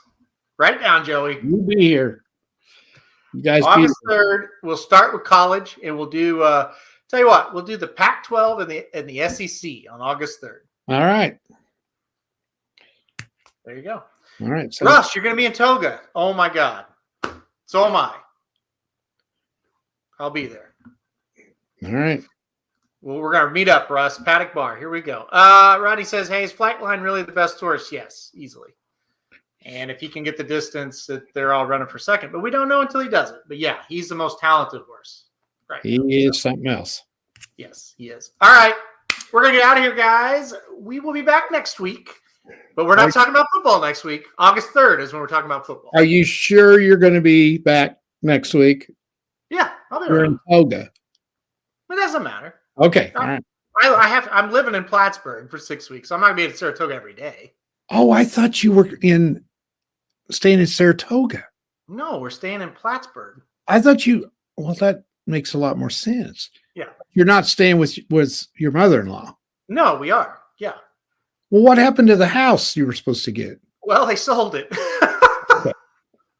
Speaker 3: Write it down, Joey.
Speaker 2: You'll be here. You guys
Speaker 3: August 3rd, we'll start with college, and we'll do tell you what, we'll do the Pac-12 and the SEC on August 3rd.
Speaker 2: All right.
Speaker 3: There you go.
Speaker 2: All right. So
Speaker 3: Russ, you're going to be in Toga. Oh, my God. So am I. I'll be there.
Speaker 2: All right.
Speaker 3: Well, we're going to meet up, Russ. Paddock Bar. Here we go. Roddy says, hey, is Flightline really the best horse? Yes, easily. And if he can get the distance, that they're all running for second. But we don't know until he does it. But, yeah, he's the most talented horse. Right.
Speaker 2: He is something else.
Speaker 3: Yes, he is. All right. We're going to get out of here, guys. We will be back next week. But we're not talking about football next week. August 3rd is when we're talking about football.
Speaker 2: Are you sure you're going to be back next week?
Speaker 3: Yeah, I'll be
Speaker 2: You're
Speaker 3: around.
Speaker 2: in Toga.
Speaker 3: It doesn't matter.
Speaker 2: Okay. All right.
Speaker 3: I'm living in Plattsburgh for 6 weeks, so I'm not going to be at Saratoga every day.
Speaker 2: Oh, I thought you were staying in Saratoga.
Speaker 3: No, we're staying in Plattsburgh.
Speaker 2: I thought well, that makes a lot more sense.
Speaker 3: Yeah.
Speaker 2: You're not staying with your mother-in-law.
Speaker 3: No, we are. Yeah.
Speaker 2: Well, what happened to the house you were supposed to get?
Speaker 3: Well, they sold it.
Speaker 2: Okay.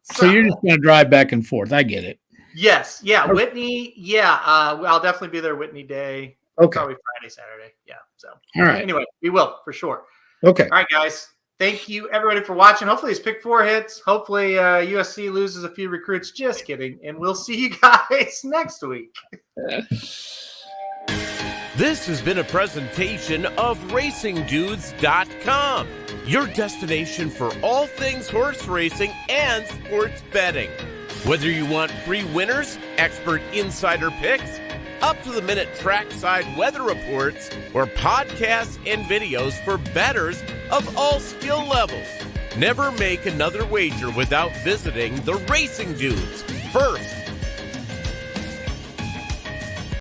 Speaker 2: So you're just going to drive back and forth. I get it.
Speaker 3: Yes. Yeah.
Speaker 2: Okay.
Speaker 3: Whitney. Yeah. I'll definitely be there Whitney Day.
Speaker 2: Okay.
Speaker 3: Probably Friday, Saturday. Yeah. So,
Speaker 2: all right.
Speaker 3: Anyway, we will for sure.
Speaker 2: Okay.
Speaker 3: All right, guys. Thank you, everybody, for watching. Hopefully, his pick 4 hits. Hopefully, USC loses a few recruits. Just kidding. And we'll see you guys next week.
Speaker 4: This has been a presentation of RacingDudes.com, your destination for all things horse racing and sports betting. Whether you want free winners, expert insider picks, up-to-the-minute trackside weather reports, or podcasts and videos for bettors of all skill levels. Never make another wager without visiting the Racing Dudes. First,